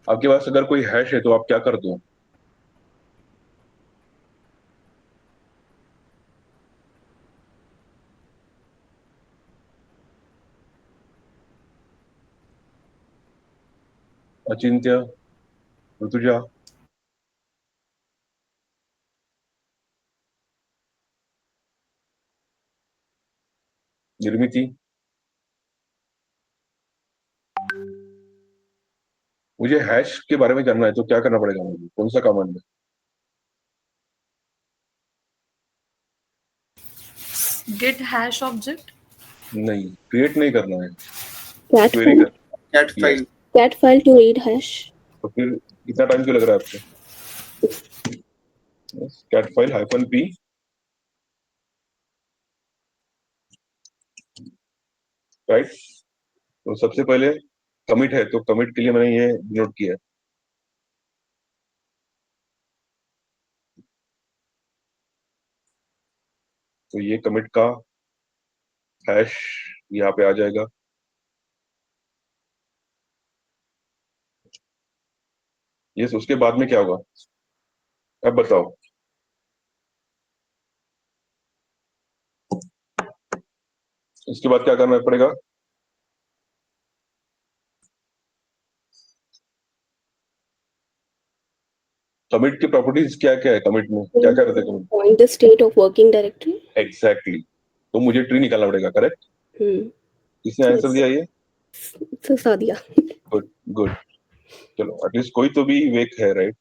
आपके पास अगर कोई हैश है तो आप क्या करते हो? अचिंत्य, ऋतुजा, निर्मिति, मुझे हैश के बारे में जानना है, तो क्या करना पड़ेगा मुझे? कौन सा कमांड है? Git hash object. नहीं, क्रिएट नहीं करना है, cat क्वेरी file, कर। cat Yes. file. cat file to read hash. तो फिर इतना टाइम क्यों लग रहा है आपको? Cat file -p, right. तो सबसे पहले कमिट है, तो कमिट के लिए मैंने ये नोट किया है। तो ये कमिट का हैश यहाँ पे आ जाएगा। यस, उसके बाद में क्या होगा अब बताओ? इसके बाद क्या करना पड़ेगा? कमिट की प्रॉपर्टीज क्या क्या है? कमिट में क्या क्या रहता है commit? Point the state of working directory. Exactly, तो मुझे ट्री निकालना पड़ेगा, करेक्ट। किसने आंसर दिया ये? So Sadia. Good good. चलो एटलीस्ट कोई तो भी वेक है, राइट?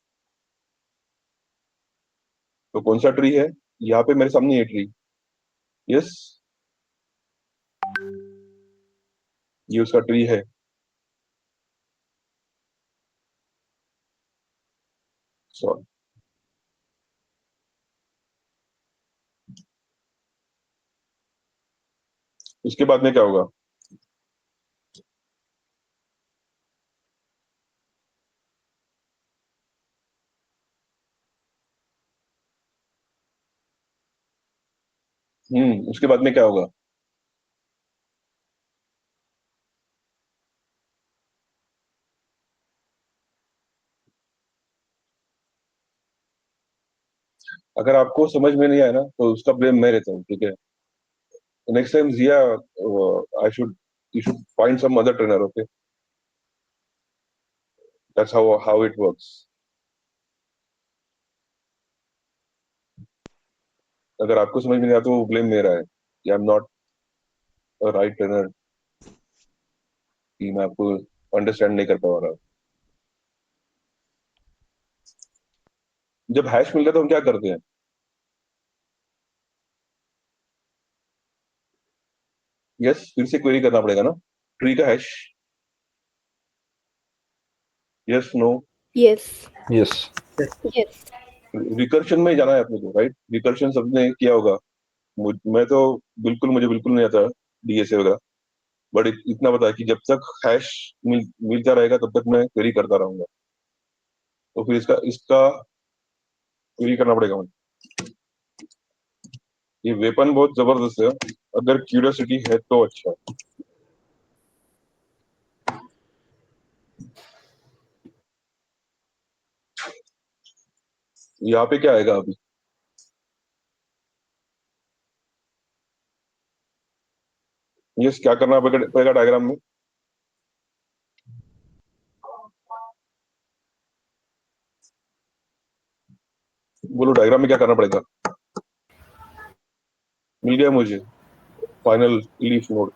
तो कौन सा ट्री है? यहाँ पे मेरे सामने ये ट्री, यस, ये उसका ट्री है। सॉरी, उसके बाद में क्या होगा? उसके बाद में क्या होगा? अगर आपको समझ में नहीं आया ना तो उसका ब्लेम मैं रहता हूँ, ठीक है? नेक्स्ट टाइम जिया, I should you should find some other trainer, okay? That's how it works. अगर आपको समझ में नहीं आया तो वो ब्लेम मेरा है कि I am not a right trainer, कि मैं आपको अंडरस्टैंड नहीं कर पा रहा। जब हैश मिलता है तो हम क्या करते हैं? यस, फिर से क्वेरी करना पड़ेगा ना ट्री का hash. Yes, no, Yes. Yes. Yes. Recursion में जाना है अपने को, राइट? रिकर्शन सबने किया होगा। मैं तो मुझे बिल्कुल नहीं आता डीएसए वगैरह, बट इतना पता है कि जब तक हैश मिलता रहेगा तब तक मैं क्वेरी करता रहूंगा। तो फिर इसका इसका क्वेरी करना पड़ेगा मुझे। ये वेपन बहुत जबरदस्त है, अगर क्यूरियोसिटी है तो अच्छा। यहाँ पे क्या आएगा अभी? यस, क्या करना पड़ेगा डायग्राम में? बोलो, डायग्राम में क्या करना पड़ेगा? मिल गया मुझे फाइनल लीफ नोड।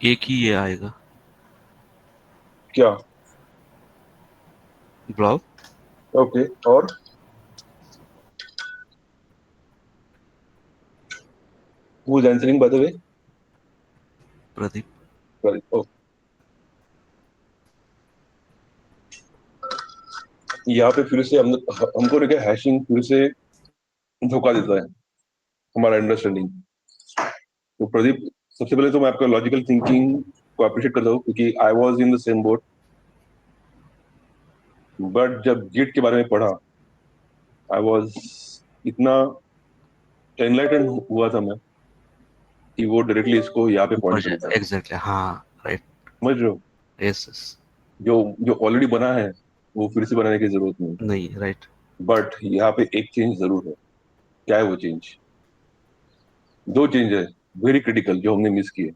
एक ही ये आएगा क्या? ब्लॉक। ओके, और who is answering by the way? Pradeep. Okay, यहाँ पे फिर से हमको लेके हैशिंग फिर से धोखा देता है हमारा अंडरस्टैंडिंग। तो प्रदीप, सबसे पहले तो मैं आपका लॉजिकल थिंकिंग को अप्रिशिएट करता हूँ, क्योंकि I was in the same boat. But जब गिट के बारे में पढ़ा, आई वाज इतना एनलाइटन हुआ था मैं कि वो डायरेक्टली इसको यहाँ पे ऊपर पॉइंट कर जाए, देता है। एग्जैक्टली, हाँ। राइट। समझ रहे हो? Yes yes. जो जो ऑलरेडी बना है वो फिर से बनाने की जरूरत नहीं। नहीं, राइट। बट यहाँ पे एक चेंज जरूर है। क्या है वो चेंज? दो चेंज है वेरी क्रिटिकल जो हमने मिस किए।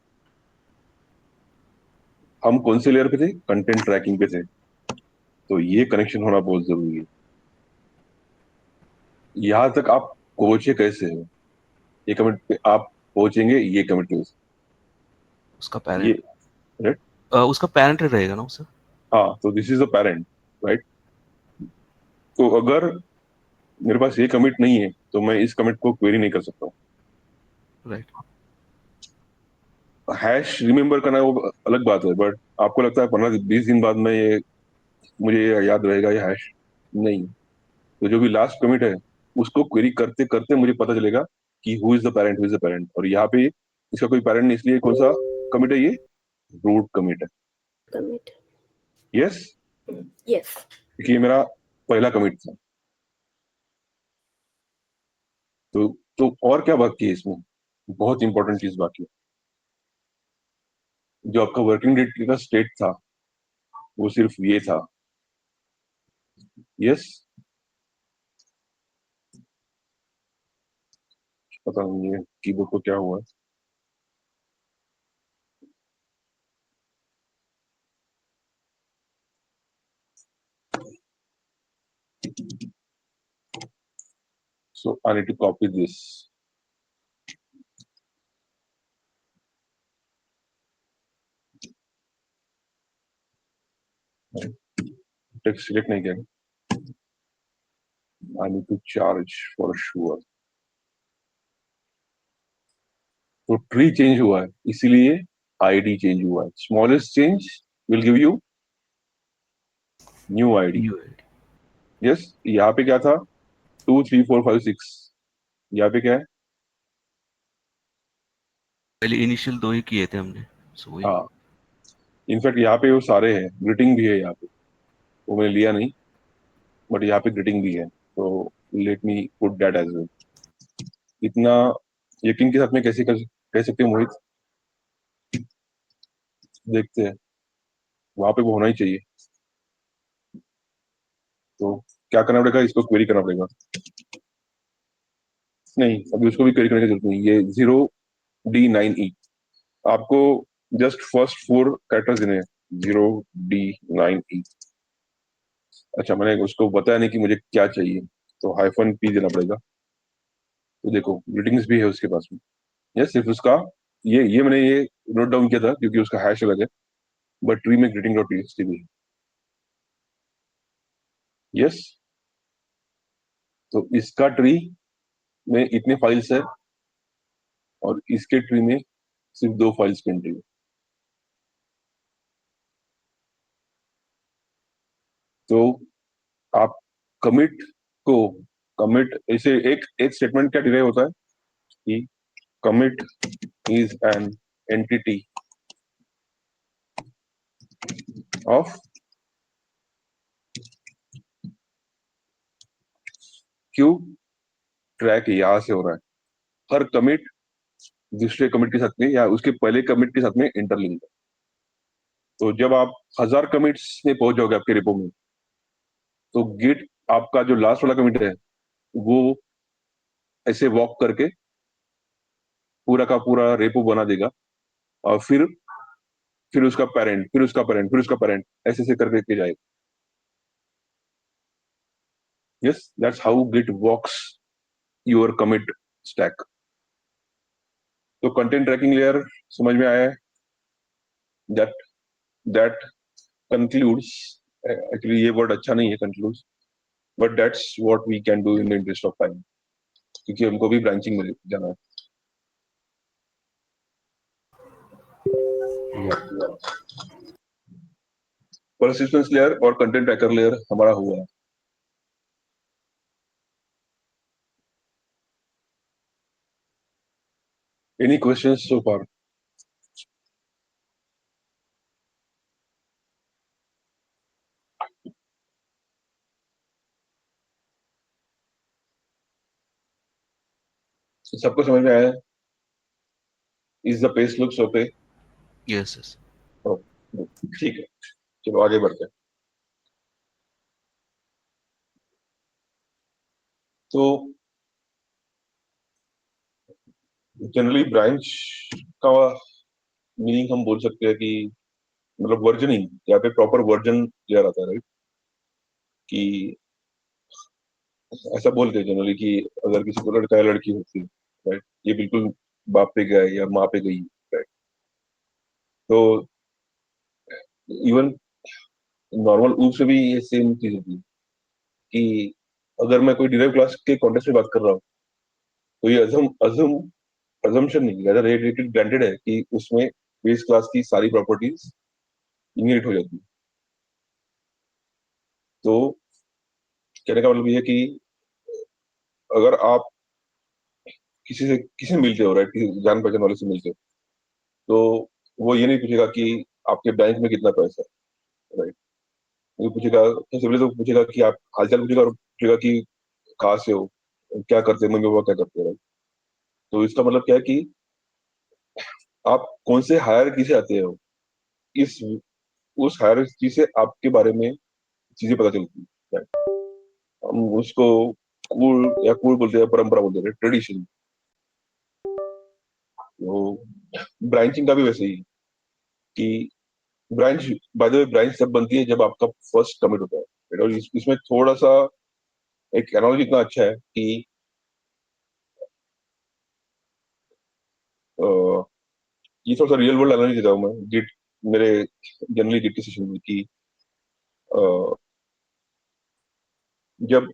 हम कौन से लेयर पे थे? कंटेंट ट्रैकिंग पे थे। तो ये कनेक्शन होना बहुत जरूरी है। यहाँ तक आप पहुंचे कैसे हो? ये कमिट पे आप पहुंचेंगे ये कमिट पे। उसका ये, पेरेंट। राइट? उसका पेरेंट रहेगा ना उसे। हाँ, तो this is the parent, right? तो अगर मेरे पास ये कमिट नहीं है तो मैं इस कमिट को क्वेरी नहीं कर सकता। राइट। हैश रिमेम्बर करना वो अलग बात है, बट आपको लगता है 15-20 दिन बाद में ये मुझे ये याद रहेगा ये हैश? नहीं। तो जो भी लास्ट कमिट है उसको क्वेरी करते करते मुझे पता चलेगा कि who is the parent, who is the parent. और यहाँ पे इसका कोई पेरेंट नहीं, इसलिए कौन सा कमिट है? ये रूट कमिट है। Commit. Yes, Yes. क्योंकि ये मेरा पहला कमिट था। तो और क्या बाकी है इसमें? बहुत इंपॉर्टेंट चीज बाकी है। जो आपका वर्किंग डेट का स्टेट था वो सिर्फ ये था। यस, पता नहीं है कीबोर्ड को क्या हुआ। So I need to copy this. Text select नहीं किया, I need to charge for sure. तो ट्री चेंज हुआ है, इसीलिए आईडी चेंज हुआ है। Smallest change will give you new ID. New ID. Yes, यहाँ पे क्या था, 2 3 4 5 6, यहाँ पे क्या है? पहले इनिशियल 2 ही किए थे हमने, सो वही। हाँ, इनफैक्ट यहाँ पे वो सारे हैं, ग्रीटिंग भी है यहाँ पे, वो मैंने लिया नहीं, बट यहाँ पे ग्रीटिंग भी है, तो let me put that as well. इतना यकीन के साथ में कैसे कह सकते हैं मोहित? देखते हैं, वहां पे वो होना ही चाहिए। तो क्या करना पड़ेगा, इसको क्वेरी करना पड़ेगा। नहीं, अभी उसको भी क्वेरी करने की जरूरत नहीं, ये 0D9E आपको जस्ट फर्स्ट 4 कैरेक्टर्स देने हैं, 0D9E। अच्छा, मैंने उसको बताया नहीं कि मुझे क्या चाहिए, तो -P देना पड़ेगा। तो देखो ग्रीटिंग्स भी है उसके पास में। यस, सिर्फ उसका ये मैंने ये नोट डाउन किया था क्योंकि उसका हैश अलग है, बट ट्री में greeting.txt भी है। यस, तो इसका ट्री में इतने फाइल्स है और इसके ट्री में सिर्फ 2 फाइल्स की एंट्री है। तो आप कमिट को कमिट ऐसे एक एक स्टेटमेंट क्या डिराइव होता है कि commit is an entity of Q track यहां से हो रहा है। हर कमिट दूसरे कमिट के साथ में या उसके पहले कमिट के साथ में इंटरलिंक है। तो जब आप 1000 कमिट्स में पहुंच जाओगे आपके रेपो में, तो गिट आपका जो लास्ट वाला कमिट है वो ऐसे वॉक करके पूरा का पूरा रेपो बना देगा, और फिर उसका पेरेंट, फिर उसका पेरेंट, फिर उसका पेरेंट, ऐसे ऐसे करके के जाएगा। Yes, that's how Git walks your commit stack. तो कंटेंट ट्रैकिंग लेयर समझ में आया है? दैट दैट कंक्लूड्स, एक्चुअली ये वर्ड अच्छा नहीं है concludes, but that's what we can do in the interest of time, क्योंकि हमको भी ब्रांचिंग में जाना है। परसिस्टेंस लेयर और कंटेंट ट्रैकर लेयर हमारा हुआ है। Any questions so far? सबको समझ में आया है? Is the page looks okay? Yes, yes. ठीक है, चलो आगे बढ़ते हैं। तो जनरली ब्रांच का मीनिंग हम बोल सकते हैं कि मतलब वर्जनिंग, यहाँ पे प्रॉपर वर्जन क्लियर आता है, राइट? कि ऐसा बोलते हैं जनरली कि अगर किसी को लड़का या लड़की होती है, राइट, ये बिल्कुल बाप पे गया है या माँ पे गई, राइट? तो इवन नॉर्मल रूप से भी ये सेम चीज होती है कि अगर मैं कोई डिराइव क्लास के कॉन्टेक्स्ट में बात कर रहा हूँ, तो ये अजम्पशन नहीं, rather it is granted है कि उसमें बेस क्लास की सारी प्रॉपर्टीज इनहेरिट हो जाती है। तो कहने का मतलब ये है कि अगर आप किसी से मिलते हो, राइट, किसी जान पहचान वाले से मिलते हो, तो वो ये नहीं पूछेगा कि आपके बैंक में कितना पैसा है, राइट? वो पूछेगा, सबसे पहले तो पूछेगा कि आप हालचाल पूछेगा, और पूछेगा कि कहाँ से हो, क्या करते हैं, मम्मी पापा क्या करते हैं, राइट? तो इसका मतलब क्या है कि आप कौन से हायरार्की से आते हो, इस उस हायरार्की से आपके बारे में चीजें पता चलती है, right? हम उसको कूल बोलते हैं, परंपरा बोलते हैं, ट्रेडिशन। तो ब्रांचिंग का भी वैसे ही है कि branch, by the way, branch तब बनती है जब आपका फर्स्ट कमिट होता है, right? और इसमें थोड़ा सा एक एनालॉजी इतना अच्छा है कि अ, ये थोड़ा सा रियल वर्ल्ड एनालॉजी देता हूँ मैं गिट, मेरे जनरली गिट के सेशन में कि जब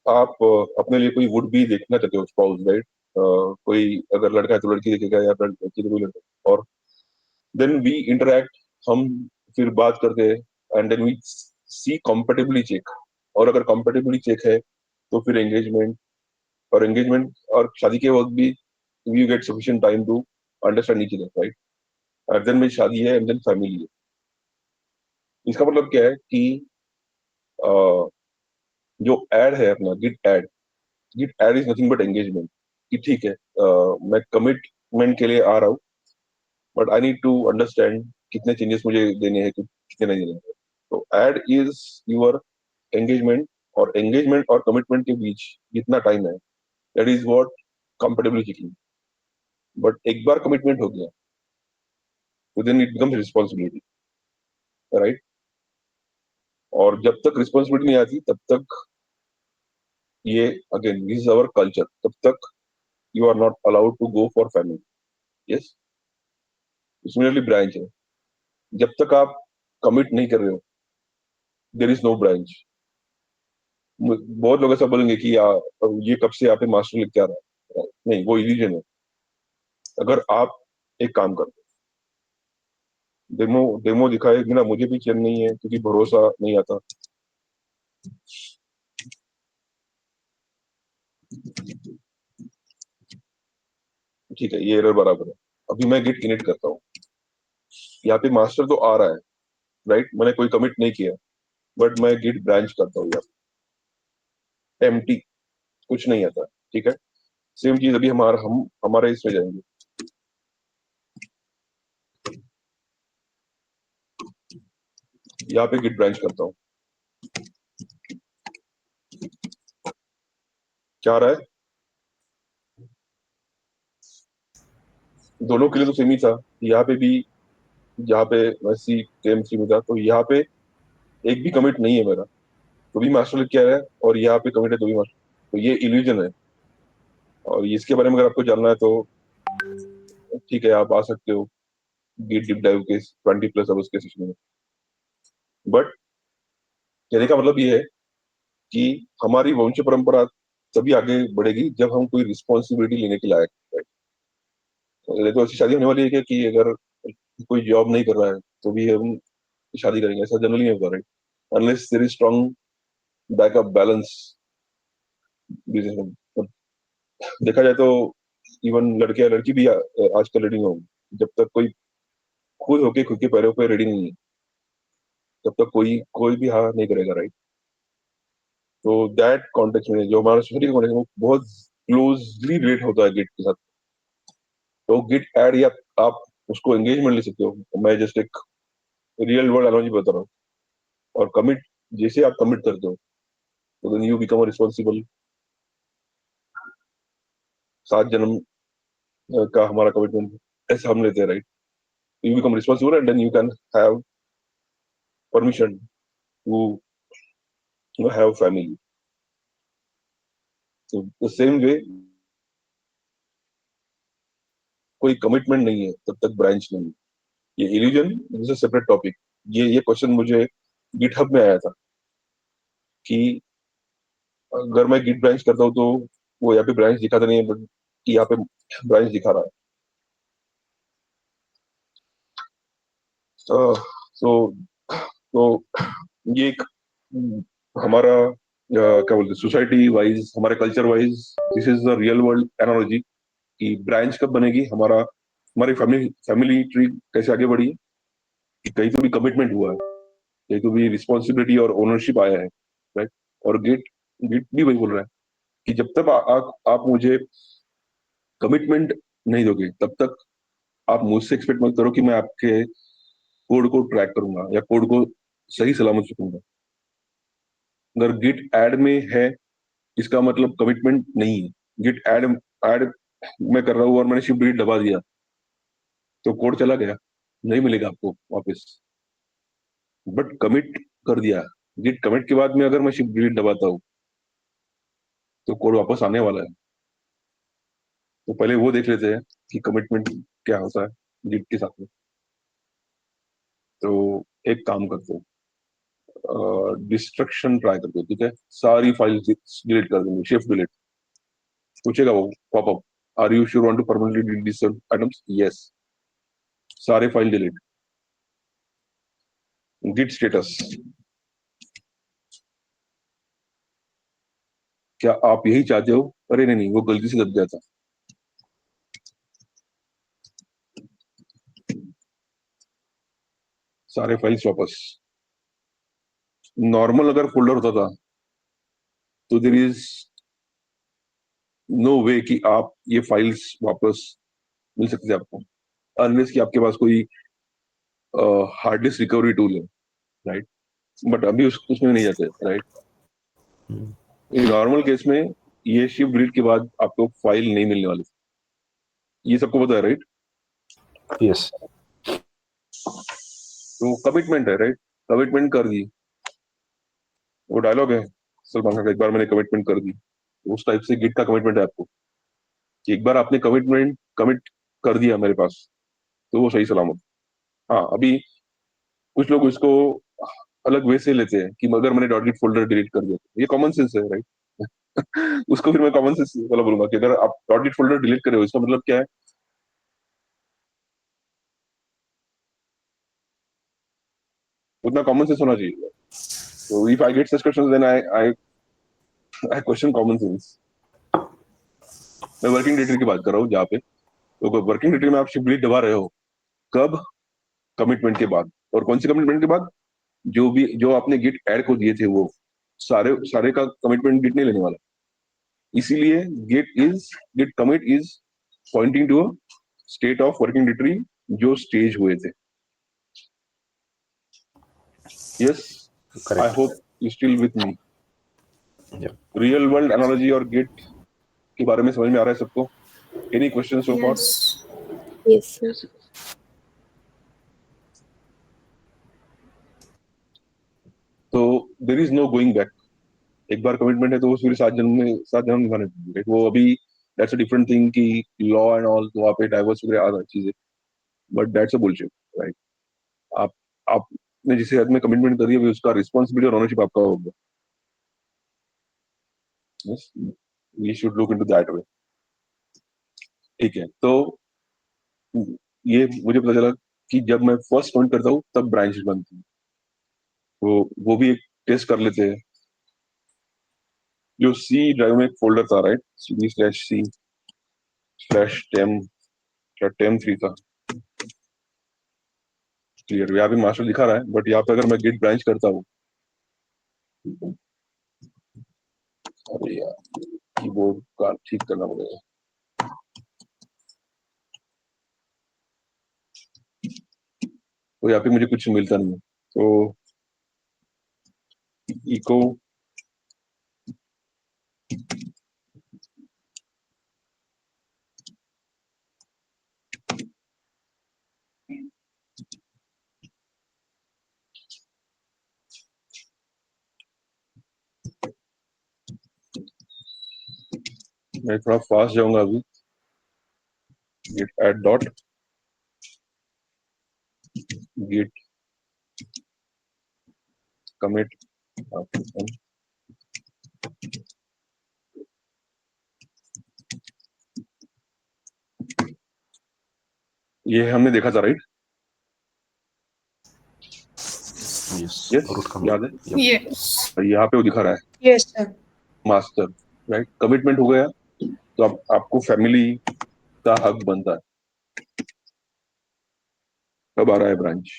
आप अपने लिए कोई वुड भी देखना चाहते हो स्पाउस, राइट? कोई अगर लड़का है तो लड़की देखेगा, या फिर लड़की तो कोई लड़का, और देन वी इंटरैक्ट, हम फिर बात करते हैं, and then we see compatibly check, और अगर कॉम्पेटिबली चेक है तो फिर एंगेजमेंट, और एंगेजमेंट और शादी के वक्त भी you get sufficient time to understand each other, right? और देन में शादी है, एंड देन फैमिली है। इसका मतलब क्या है कि अ, जो एड है अपना Git add is nothing but engagement, कि ठीक है, मैं कमिटमेंट के लिए आ रहा हूँ, but I need to understand कितने चेंजेस मुझे देने हैं, कितने नहीं देने हैं। तो एड इज योर एंगेजमेंट, और एंगेजमेंट और कमिटमेंट के बीच जितना टाइम है, that is what comfortably checking. But एक बार कमिटमेंट हो गया तो then it becomes responsibility, right? और जब तक रिस्पॉन्सिबिलिटी नहीं आती तब तक ये, again this is our culture, तब तक you are not allowed to go for family. Yes, इसमें ब्रांच है। जब तक आप कमिट नहीं कर रहे हो, देर इज नो ब्रांच। बहुत लोग ऐसा बोलेंगे कि ये कब से यहाँ पे मास्टर लिख के आ रहा है, नहीं, वो इल्यूजन है। अगर आप एक काम कर, डेमो डेमो दिखाए बिना मुझे भी चैन नहीं है, क्योंकि भरोसा नहीं आता। ठीक है, ये एरर बराबर है। अभी मैं गिट इनिट करता हूँ, यहाँ पे मास्टर तो आ रहा है, राइट? मैंने कोई कमिट नहीं किया, बट मैं गिट ब्रांच करता हूँ, यहाँ एम्प्टी, कुछ नहीं आता। ठीक है, सेम चीज अभी हमारे इसमें जाएंगे। यहाँ पे गिट ब्रांच करता हूँ, क्या आ रहा है? दोनों के लिए तो सेम ही था, यहाँ पे भी, यहाँ पे वैसी सेम सेम था, तो यहाँ पे एक भी कमिट नहीं है मेरा, तो भी मास्टर लिख के आया है, और यहाँ पे कमिट है तो भी मास्टर। तो ये इल्यूजन है, और इसके बारे में अगर आपको जानना है तो ठीक है, आप आ सकते हो गिट डीप डाइव के 20+ आवर्स के सेशन में। बट कहने का मतलब ये है कि हमारी वंश परंपरा तभी आगे बढ़ेगी जब हम कोई रिस्पॉन्सिबिलिटी लेने के लायक हैं। नहीं तो ऐसी शादी होने वाली है कि अगर कोई जॉब नहीं कर रहा है तो भी हम शादी करेंगे, ऐसा जनरली नहीं होगा, right? Unless there is strong backup balance business में। देखा जाए तो इवन लड़के या लड़की भी आजकल रेडी होंगे, जब तक कोई खुद होके खुद के पैरों पे रेडी नहीं है तब तक कोई कोई भी हाँ नहीं करेगा, राइट? तो दैट कॉन्टेक्स्ट में जो हमारा सोसाइटी का कॉन्टेक्स्ट है, वो बहुत क्लोजली रिलेट होता है गिट के साथ। तो गिट ऐड, या आप उसको एंगेजमेंट ले सकते हो। मैं जस्ट एक रियल वर्ल्ड एनालॉजी बता रहा हूँ। और कमिट, जैसे आप कमिट करते हो तो देन यू बिकम रिस्पॉन्सिबल। 7 जन्म का हमारा कमिटमेंट ऐसा हम लेते हैं, right? You become responsible, and then you can have permission to have family. तो द सेम वे, कोई कमिटमेंट नहीं है तब तक ब्रांच नहीं है। ये illusion is a separate topic. ये क्वेश्चन मुझे गिटहब में आया था कि अगर मैं गिट ब्रांच करता हूँ तो वो यहाँ पे ब्रांच दिखाता नहीं है, बट यहाँ पे ब्रांच दिखा रहा है। सो तो ये एक हमारा क्या बोलते हैं, सोसाइटी वाइज, हमारे culture wise, this is the real world analogy कि ब्रांच कब बनेगी, हमारी फैमिली फैमिली ट्री कैसे आगे बढ़ी है, कि कहीं तो भी कमिटमेंट हुआ है, कहीं तो भी रिस्पॉन्सिबिलिटी और ओनरशिप आया है, राइट? और गिट गिट भी वही बोल रहा है कि जब तक आप मुझे कमिटमेंट नहीं दोगे तब तक आप मुझसे एक्सपेक्ट मत करो कि मैं आपके कोड को ट्रैक करूंगा या कोड को सही सलामत रखूंगा। अगर गिट ऐड में है, इसका मतलब कमिटमेंट नहीं है। गिट ऐड ऐड मैं कर रहा हूँ और मैंने शिफ्ट डिलीट दबा दिया तो कोड चला गया, नहीं मिलेगा आपको वापस। बट कमिट कर दिया, गिट कमिट के बाद में अगर मैं शिफ्ट डिलीट दबाता हूँ तो कोड वापस आने वाला है। तो पहले वो देख लेते हैं कि कमिटमेंट क्या होता है गिट के साथ में। तो एक काम करते हैं, डिस्ट्रक्शन ट्राई करते हो, ठीक है, सारी फाइल डिलीट कर देंगे, शिफ्ट डिलीट, पूछेगा वो popup, are you sure want to permanently delete this items, yes, सारे फाइल डिलीट। गिट स्टेटस, क्या आप यही चाहते हो? अरे नहीं नहीं, वो गलती से दब गया था। सारे फाइल्स वापस। नॉर्मल अगर फोल्डर होता था तो देयर इज नो वे कि आप ये फाइल्स वापस मिल सकते थे आपको, अनलेस कि आपके पास कोई हार्ड डिस्क रिकवरी टूल है, राइट? बट अभी उसमें नहीं जाते, राइट? नॉर्मल केस में ये शिफ्ट डिलीट के बाद आपको फाइल नहीं मिलने वाली, ये सबको पता है, राइट? Yes. तो कमिटमेंट है, राइट? कमिटमेंट कर दी, वो डायलॉग है सलमान खान का, एक बार मैंने कमिटमेंट कर दी, उस टाइप से गिट का कमिटमेंट है आपको कि एक बार आपने कमिट कर दिया मेरे पास तो वो सही सलामत। हाँ, अभी कुछ लोग इसको अलग वे से लेते हैं कि अगर मैंने डॉट गिट फोल्डर डिलीट कर दिया, ये कॉमन सेंस है, राइट? उसको फिर मैं कॉमन सेंस वाला बोलूंगा कि अगर आप डॉट गिट फोल्डर डिलीट कर रहे हो, इसका मतलब क्या है? उतना कॉमन सेंस होना चाहिए। तो if I get such questions then I question common sense. मैं वर्किंग डायरेक्टरी की बात कर रहा हूँ जहाँ पे, तो वर्किंग डायरेक्टरी में आप शिफ्ट डिलीट दबा रहे हो, कब? कमिटमेंट के बाद। और कौन सी कमिटमेंट के बाद? जो आपने गिट ऐड को दिए थे वो सारे सारे का कमिटमेंट गिट नहीं लेने वाला। इसीलिए Git commit is pointing to a state of working directory जो स्टेज हुए थे। Yes, I Correct. Hope you still with me. Yeah. Real world analogy और गिट के बारे में समझ में आ रहा है सबको? Any question so far? Yes, sir. तो there is no going back. एक बार कमिटमेंट है तो वो फिर 7 जन्म निभाने पड़ेंगे। वो अभी दैट्स अ डिफरेंट थिंग कि लॉ एंड ऑल, तो वहाँ पे डाइवर्स वगैरह आ रहा चीजें, but that's a bullshit, right? आप आपने जिसे हाथ में कमिटमेंट करी है उसका रिस्पॉन्सिबिलिटी और ओनरशिप आपका होगा। Yes, we should look into that way. ठीक है, तो ये मुझे पता चला कि जब मैं फर्स्ट कमिट करता हूँ तब ब्रांच बनती है। वो भी एक टेस्ट कर लेते हैं। जो सी ड्राइव में एक फोल्डर था, राइट? cd/c/tem, क्या tem3 था, क्लियर? यहाँ पे मास्टर दिखा रहा है, बट यहाँ पे अगर मैं गिट ब्रांच करता हूँ, अरे यार कीबोर्ड का ठीक करना पड़ेगा। तो यहाँ पे मुझे कुछ मिलता नहीं है, तो इको मैं थोड़ा फास्ट जाऊंगा अभी। Git add dot Git commit, ये हमने देखा था, right? Yes. Yes, Root commit. याद है? Yep. Yes. यहाँ पे वो दिखा रहा है Yes, sir. Master, right? Commitment हो गया तो अब आपको फैमिली का हक बनता है। कब आ रहा है branch?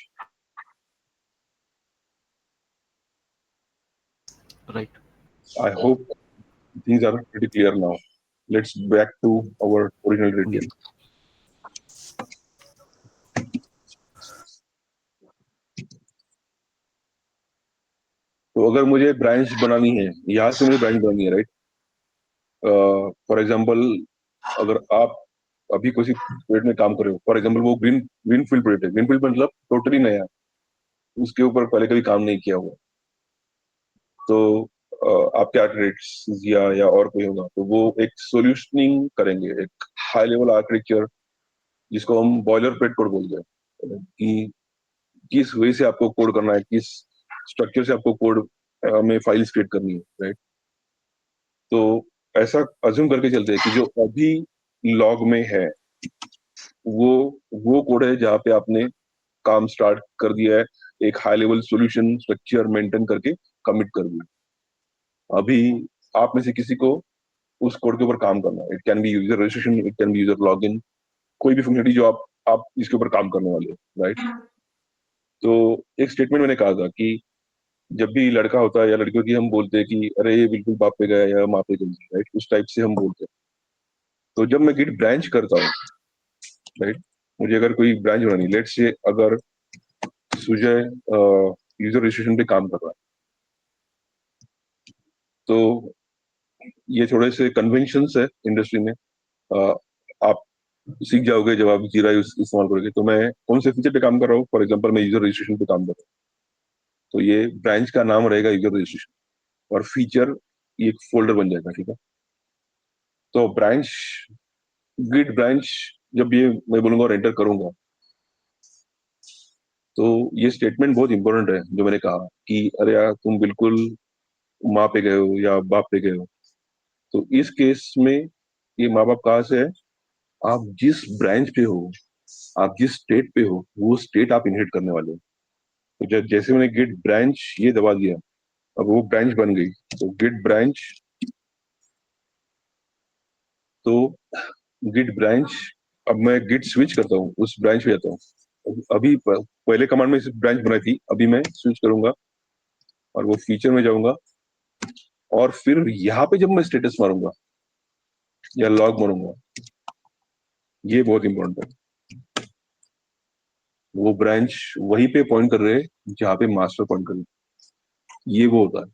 Right. I hope things are pretty clear now. Let's back to our original directory. तो अगर मुझे ब्रांच बनानी है, यहाँ से मुझे ब्रांच बनानी है, राइट? फॉर एग्जाम्पल, अगर आप अभी किसी प्रोजेक्ट में काम कर रहे हो, फॉर एग्जाम्पल वो ग्रीन फील्ड प्रोजेक्ट है, ग्रीन फील्ड मतलब टोटली नया, उसके ऊपर पहले कभी काम नहीं किया हुआ, तो आपके आर्किटेक्ट्स या और कोई होगा तो वो एक सोल्यूशनिंग करेंगे, एक हाई लेवल आर्किटेक्चर जिसको हम बॉयलर प्लेट कोड बोलते हैं, कि किस वे से आपको कोड करना है, किस स्ट्रक्चर से आपको कोड में फाइल्स क्रिएट करनी है, राइट? तो ऐसा अज्यूम करके चलते हैं कि जो अभी लॉग में है वो कोड है जहाँ पे आपने काम स्टार्ट कर दिया है, एक high level solution structure maintain करके कमिट कर दिया। अभी आप में से किसी को उस कोड के ऊपर काम करना है। It can B user registration, it can B user login, कोई भी फंक्शनलिटी जो आप इसके ऊपर काम करने वाले हो, राइट? तो एक स्टेटमेंट मैंने कहा था कि जब भी लड़का होता है या लड़कियों की हम बोलते हैं कि अरे ये बिल्कुल बाप पे गया या माँ पे गई, राइट? उस टाइप से हम बोलते हैं। तो जब मैं गिट ब्रांच करता हूँ, राइट, मुझे अगर कोई ब्रांच बनानी, लेट्स से अगर सुजय यूजर रजिस्ट्रेशन पे काम कर रहा है, तो ये थोड़े से कन्वेंशंस है इंडस्ट्री में, आप सीख जाओगे जब आप जीरा इस्तेमाल करोगे। तो मैं कौन से फीचर पे काम कर रहा हूँ, फॉर एग्जांपल मैं यूजर रजिस्ट्रेशन पे काम कर रहा हूँ, तो ये ब्रांच का नाम रहेगा यूजर रजिस्ट्रेशन और फीचर ये एक फोल्डर बन जाएगा, ठीक है? तो ब्रांच, गिट ब्रांच जब ये मैं बोलूंगा और एंटर करूंगा, तो ये स्टेटमेंट बहुत इंपॉर्टेंट है जो मैंने कहा कि अरे यार तुम बिल्कुल माँ पे गए हो या बाप पे गए हो। तो इस केस में ये माँ बाप कहाँ से है? आप जिस ब्रांच पे हो, आप जिस स्टेट पे हो, वो स्टेट आप इनहेरिट करने वाले हो। तो जब जैसे मैंने गेट ब्रांच ये दबा दिया, अब वो ब्रांच बन गई। तो गेट ब्रांच, तो गिट ब्रांच, अब मैं गिट स्विच करता हूँ, उस ब्रांच पे जाता हूँ। अभी पहले कमांड में ब्रांच बनाई थी, अभी मैं स्विच करूंगा और वो फीचर में जाऊंगा और फिर यहाँ पे जब मैं स्टेटस मारूंगा या लॉग मारूंगा, ये बहुत इंपॉर्टेंट है। वो ब्रांच वहीं पे पॉइंट कर रहे हैं जहाँ पे मास्टर पॉइंट कर रहे हैं। ये वो होता है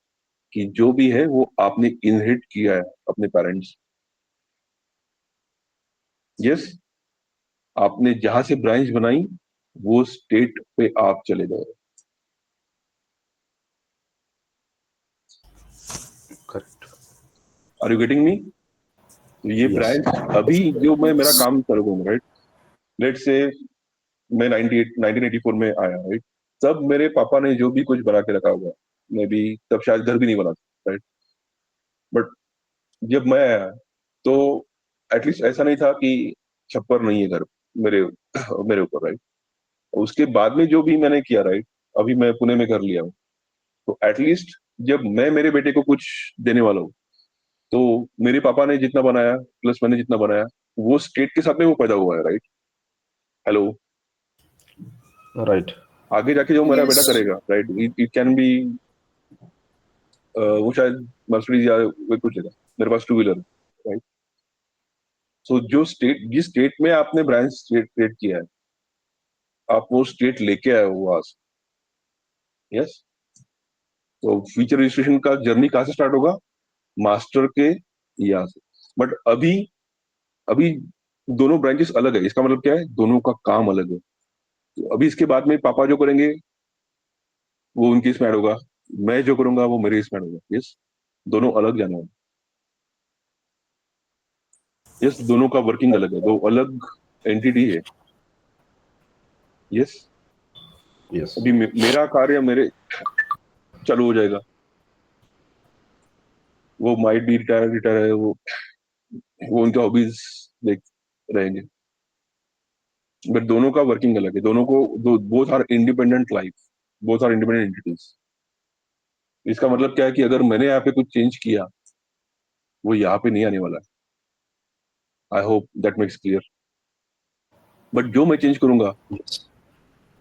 कि जो भी है वो आपने इनहेरिट किया है अपने पेरेंट्स। यस, आपने जहां से ब्रांच बनाई वो स्टेट पे आप चले गए। Correct. Are you getting me? तो ये Yes. ब्रांच अभी जो मैं मेरा काम करूंगा, राइट, लेट्स से मैं 1984 में आया, राइट, तब मेरे पापा ने जो भी कुछ बना के रखा हुआ, मैं भी तब शायद घर भी नहीं बना, राइट, बट जब मैं आया तो एटलीस्ट ऐसा नहीं था कि छप्पर नहीं है घर मेरे मेरे ऊपर, राइट। उसके बाद में जो भी मैंने किया, राइट, अभी मैं पुणे में घर लिया हूँ, तो एटलीस्ट जब मैं मेरे बेटे को कुछ देने वाला हूँ, तो मेरे पापा ने जितना बनाया प्लस मैंने जितना बनाया, वो स्टेट के साथ में वो पैदा हुआ है, राइट। Hello, right. आगे जाके जो मेरा बेटा Yes. करेगा, राइट, इट कैन बी वो शायद मर्सिडीज या वो कुछ लेगा, मेरे पास टू व्हीलर, राइट। सो जो स्टेट, जिस स्टेट में आपने ब्रांच स्टेट क्रिएट किया है, आप वो स्टेट लेके आए हो वहां से। यस, तो फीचर रजिस्ट्रेशन का जर्नी कहाँ से स्टार्ट होगा? मास्टर के यहाँ से। बट अभी अभी दोनों ब्रांचेस अलग है, इसका मतलब क्या है? दोनों का काम अलग है। तो अभी इसके बाद में पापा जो करेंगे वो उनकी इसमें ऐड होगा, मैं जो करूंगा वो मेरे इसमें ऐड होगा। यस, दोनों अलग जाना है। यस, दोनों का वर्किंग अलग है, दो अलग एंटिटी है। Yes, yes. अभी मेरा कार्य मेरे चालू हो जाएगा, वो माइट भी रिटायर रिटायर है, वो उनके हॉबीज देख रहेंगे, बट दोनों का वर्किंग अलग है। दोनों को both are independent life, both are independent entities. इसका मतलब क्या है कि अगर मैंने यहाँ पे कुछ चेंज किया, वो यहाँ पे नहीं आने वाला है। I hope that makes clear. But जो मैं चेंज करूंगा Yes.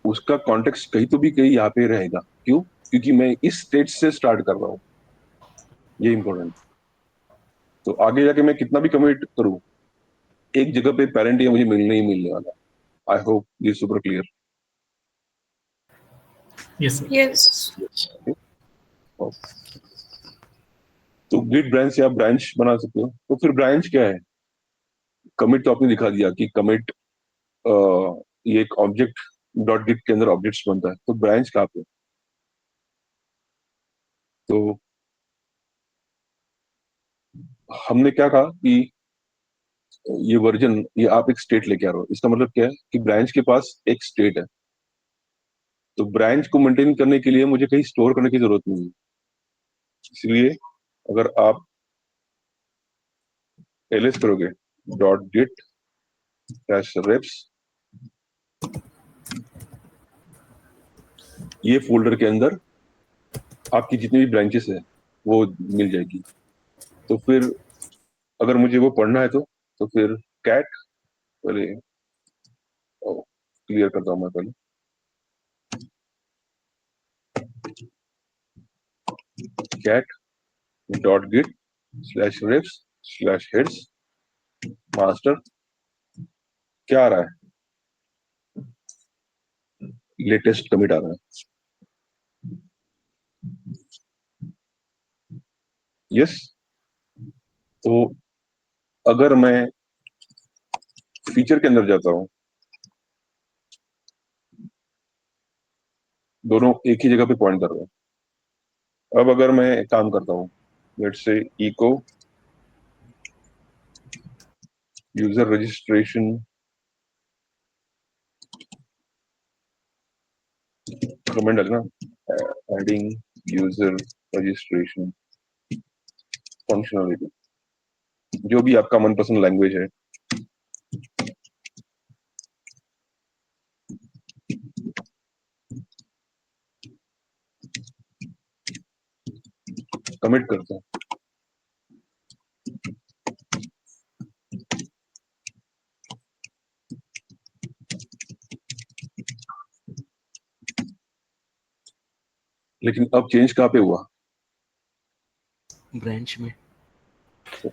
उसका कॉन्टेक्स्ट कहीं तो भी कहीं यहाँ पे रहेगा। क्यों? क्योंकि मैं इस स्टेज से स्टार्ट कर रहा हूँ, ये इंपॉर्टेंट। तो आगे जाके मैं कितना भी कमिट करूँ, एक जगह पे पेरेंट या मुझे मिलने ही मिलने वाला। I hope this super clear. Yes, sir. Yes. तो गिट ब्रांच से आप ब्रांच बना सकते हो। तो फिर ब्रांच क्या है? कमिट तो आपने दिखा दिया कि कमिट ये एक ऑब्जेक्ट डॉट गिट के अंदर ऑब्जेक्ट्स बनता है। तो ब्रांच कहाँ पे? तो हमने क्या कहा कि ये वर्जन, ये आप एक स्टेट लेके आ रहे हो। इसका मतलब क्या है कि ब्रांच के पास एक स्टेट है, तो ब्रांच को मेंटेन करने के लिए मुझे कहीं स्टोर करने की जरूरत नहीं है, इसलिए अगर आप ls करोगे .git -reps, ये फोल्डर के अंदर आपकी जितनी भी ब्रांचेस है वो मिल जाएगी। तो फिर अगर मुझे वो पढ़ना है तो फिर cat, पहले क्लियर करता हूँ मैं पहले, cat.git/reps/heads master, क्या आ रहा है, लेटेस्ट कमिट आ रहा है, यस। तो अगर मैं फीचर के अंदर जाता हूं, दोनों एक ही जगह पे पॉइंट कर रहे हैं। अब अगर मैं एक काम करता हूं, let's say echo user registration comment डालना, एडिंग यूजर रजिस्ट्रेशन फंक्शनलिटी, जो भी आपका मनपसंद लैंग्वेज है, कमिट करते हैं। लेकिन अब चेंज कहाँ पे हुआ, ब्रांच में। तो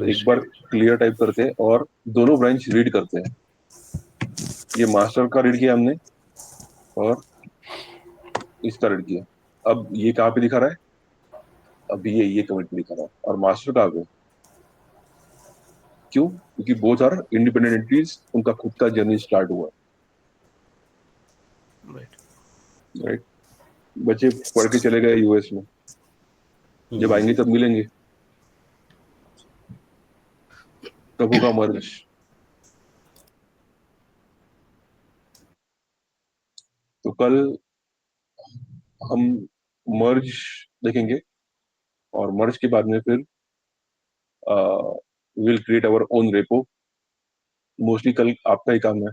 एक बार क्लियर टाइप करते हैं और दोनों ब्रांच रीड करते हैं। ये मास्टर का रीड किया हमने और इसका रीड किया। अब ये कहाँ पे दिखा रहा है, अब ये कमिट पे दिखा रहा है, और मास्टर कहाँ पे, क्यों, क्योंकि बोथ आर इंडिपेंडेंट एंटिटीज, उनका खुद का जर्नी स्टार्ट हुआ, राइट। बच्चे पढ़ के चले गए यूएस में, जब आएंगे तब मिलेंगे, तब होगा मर्ज। तो कल हम मर्ज देखेंगे और मर्ज के बाद में फिर will create our own repo. Mostly कल आपका ही काम है,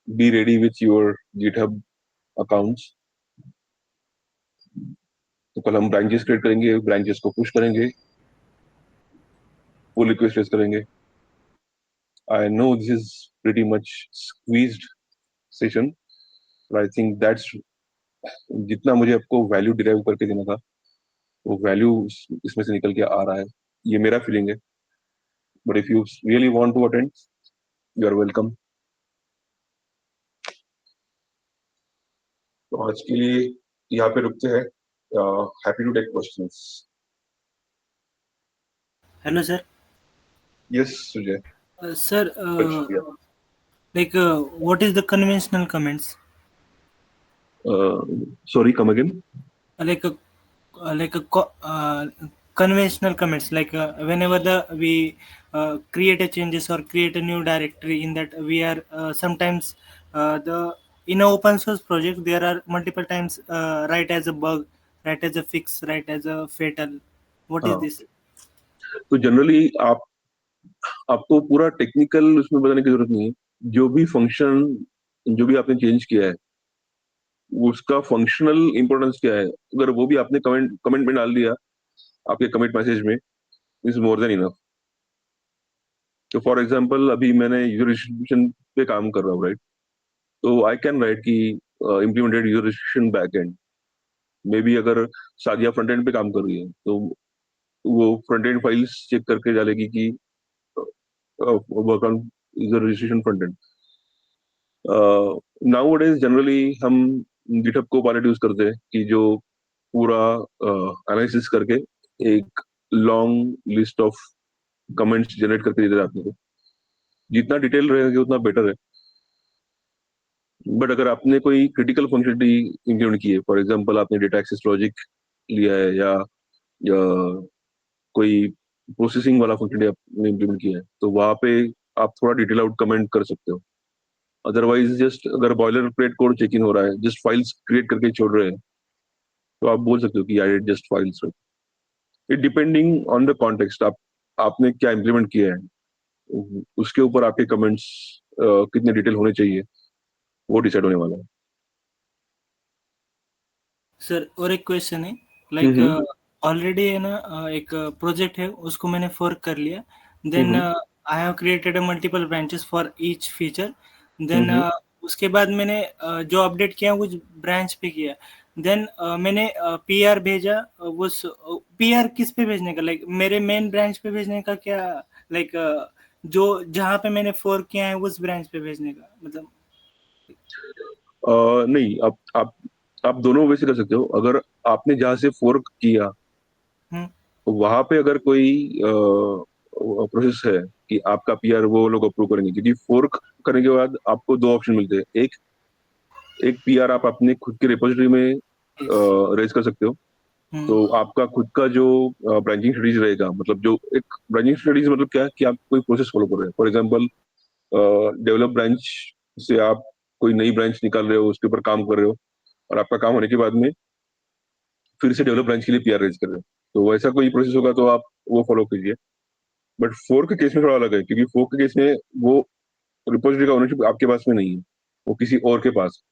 be ready with your GitHub accounts. तो कल हम ब्रांचेस क्रिएट करेंगे, ब्रांचेस को पुश करेंगे, पुल रिक्वेस्ट रेज करेंगे। I know this is pretty much squeezed session, but I think that's जितना मुझे आपको वैल्यू डिराइव करके देना था वो वैल्यू इसमें से निकल के आ रहा है, ये मेरा फीलिंग है। But if you really want to attend, you are welcome. तो आज के लिए यहाँ पे रुकते हैं। Happy to take questions. Hello sir. Yes Sujay. Sir, like what is the conventional comments? Sorry, come again. Like conventional comments, like whenever we create a changes or create a new directory, in that we are sometimes in a open source project there are multiple times write as a bug, write as a fix, write as a fatal. What is this? तो जनरली आपको पूरा टेक्निकल उसमें बताने की जरूरत नहीं है। जो भी फंक्शन, जो भी आपने चेंज किया है, उसका फंक्शनल इंपॉर्टेंस क्या है, अगर वो भी आपने कमेंट में डाल दिया आपके कमिट मैसेज में, इज मोर देन इनफ। तो फॉर एग्जांपल अभी मैंने यूजर रजिस्ट्रेशन पे काम कर रहा हूँ, राइट। तो आई कैन राइट की implemented user registration backend. May be अगर सादिया फ्रंट एंड पे काम कर रही है तो वो फ्रंट एंड फाइल्स चेक करके डालेगी कि work on user registration front end. Nowadays generally हम गिटहब कोपायलट यूज करते हैं कि जो पूरा एनालिसिस करके एक long list of comments generate करके दे देते हैं। जितना डिटेल रहेगा उतना बेटर है। बट अगर आपने कोई क्रिटिकल फंक्शनलिटी इंक्लूड की है, फॉर एग्जांपल आपने डेटा एक्सेस लॉजिक लिया है या कोई प्रोसेसिंग वाला फंक्शनलिटी आपने इंप्लीमेंट किया है, तो वहां पे आप थोड़ा डिटेल आउट कमेंट कर सकते हो। अदरवाइज जस्ट अगर boilerplate code check in हो रहा है, जस्ट फाइल्स क्रिएट करके छोड़ रहे हैं, तो आप बोल सकते हो कि I just files. It depending on the context, आपने क्या इम्प्लीमेंट किया है, उसके ऊपर आपके कमेंट्स कितने डिटेल होने चाहिए वो डिसाइड होने वाला है। सर और एक क्वेश्चन है, लाइक ऑलरेडी है ना, एक प्रोजेक्ट है उसको मैंने फोर्क कर लिया, then I have created multiple branches for each feature, then उसके बाद मैंने जो अपडेट किया कुछ ब्रांच पे किया, देन मैंने पीआर भेजा, वो पीआर किस पे भेजने का, लाइक मेरे मेन ब्रांच पे भेजने का क्या, लाइक जो जहाँ पे मैंने फोर्क किया है उस ब्रांच पे भेजने का, मतलब नहीं, आप दोनों वैसे कर सकते हो। अगर आपने जहाँ से फोर्क किया वहां पे अगर कोई प्रोसेस है कि आपका पीआर वो लोग अप्रूव करेंगे, क्योंकि फोर्क करने के बाद आपको दो ऑप्शन मिलते हैं। एक पीआर आप अपने खुद के रिपोजिटरी में रेज कर सकते हो, तो आपका खुद का जो ब्रांचिंग स्टडीज रहेगा, मतलब जो एक ब्रांचिंग स्टडीज मतलब क्या है कि आप कोई प्रोसेस फॉलो कर रहे हैं। फॉर एग्जांपल डेवलप ब्रांच से आप कोई नई ब्रांच निकाल रहे हो, उसके ऊपर काम कर रहे हो, और आपका काम होने के बाद में फिर से डेवलप ब्रांच के लिए पीआर रेज कर रहे हो, तो वैसा कोई प्रोसेस होगा तो आप वो फॉलो कीजिए। बट फोर्क के केस में थोड़ा अलग है, क्योंकि फोर्क के केस में वो रिपोजिटरी का ओनरशिप आपके पास में नहीं है, वो किसी और के पास।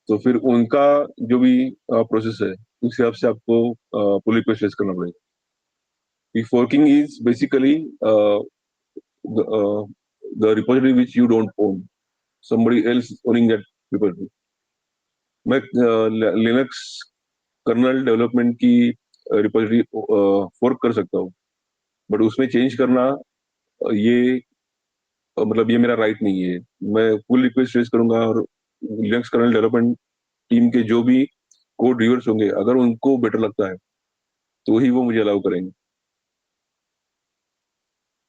तो फिर उनका जो भी प्रोसेस है उस हिसाब से आपको पुल रिक्वेस्ट रेज करना पड़ेगा। Forking is basically the repository which you don't own, somebody else owning that repository. मैं लिनक्स कर्नल डेवलपमेंट की रिपोजिटरी फोर्क कर सकता हूँ, बट उसमें चेंज करना ये मतलब ये मेरा राइट नहीं है। मैं पुल रिक्वेस्ट रेज करूंगा और लिनक्स कर्नल डेवलपमेंट टीम के जो भी कोड रिव्यूअर्स होंगे, अगर उनको बेटर लगता है तो ही वो मुझे अलाउ करेंगे।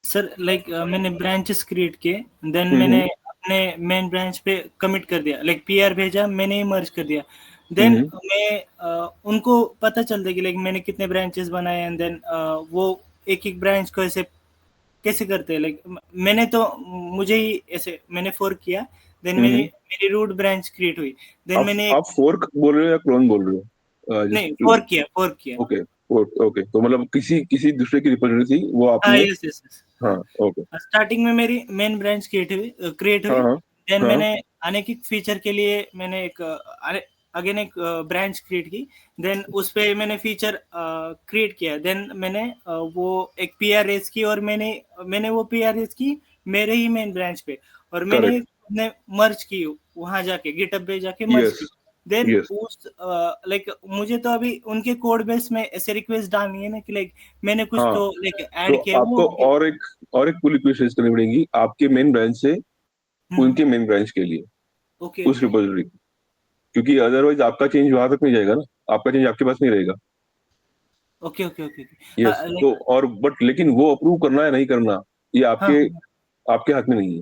सर लाइक मैंने ब्रांचेस क्रिएट किए, देन मैंने अपने मेन ब्रांच पे कमिट कर दिया, लाइक पीआर भेजा, मैंने ही मर्ज कर दिया, देन मैं उनको पता चलता है कि लाइक मैंने कितने ब्रांचेस बनाए, एंड देन वो एक एक ब्रांच को ऐसे कैसे करते हैं, लाइक मैंने तो मुझे ही ऐसे मैंने फोर्क किया, देन मेरी रूट ब्रांच क्रिएट हुई, देन मैंने आप फोर्क बोल रहे हो या क्लोन बोल रहे हो? नहीं फोर्क किया। ओके ओके, तो मतलब किसी दूसरे की रिपोजिटरी थी वो हाँ आपने। यस हाँ ओके। स्टार्टिंग में मेरी मेन ब्रांच क्रिएट हुई, हाँ देन हाँ मैंने अनेक एक फीचर के लिए मैंने एक अगेन एक ब्रांच क्रिएट की, देन उस पे मैंने फीचर क्रिएट किया, देन मैंने वो एक पीआर रेज की, और मैंने वो पीआर रेज की मेरे ही मेन ब्रांच पे, और मैंने मर्ज की वहां जाके गिटहब पे जाके मर्ज की, देन उस लाइक मुझे तो अभी उनके कोड बेस में ऐसे रिक्वेस्ट डालनी है ना कि लाइक मैंने कुछ तो लाइक ऐड तो किया आपको और एक पुल रिक्वेस्ट रेज करनी पड़ेगी आपके मेन ब्रांच से उनके मेन ब्रांच के लिए, उस रिपोजिटरी, क्योंकि अदरवाइज आपका चेंज वहां तक नहीं जाएगा ना, आपका चेंज आपके पास नहीं रहेगा। ओके यस, तो और बट लेकिन वो अप्रूव करना है नहीं करना ये आपके हाथ में नहीं है।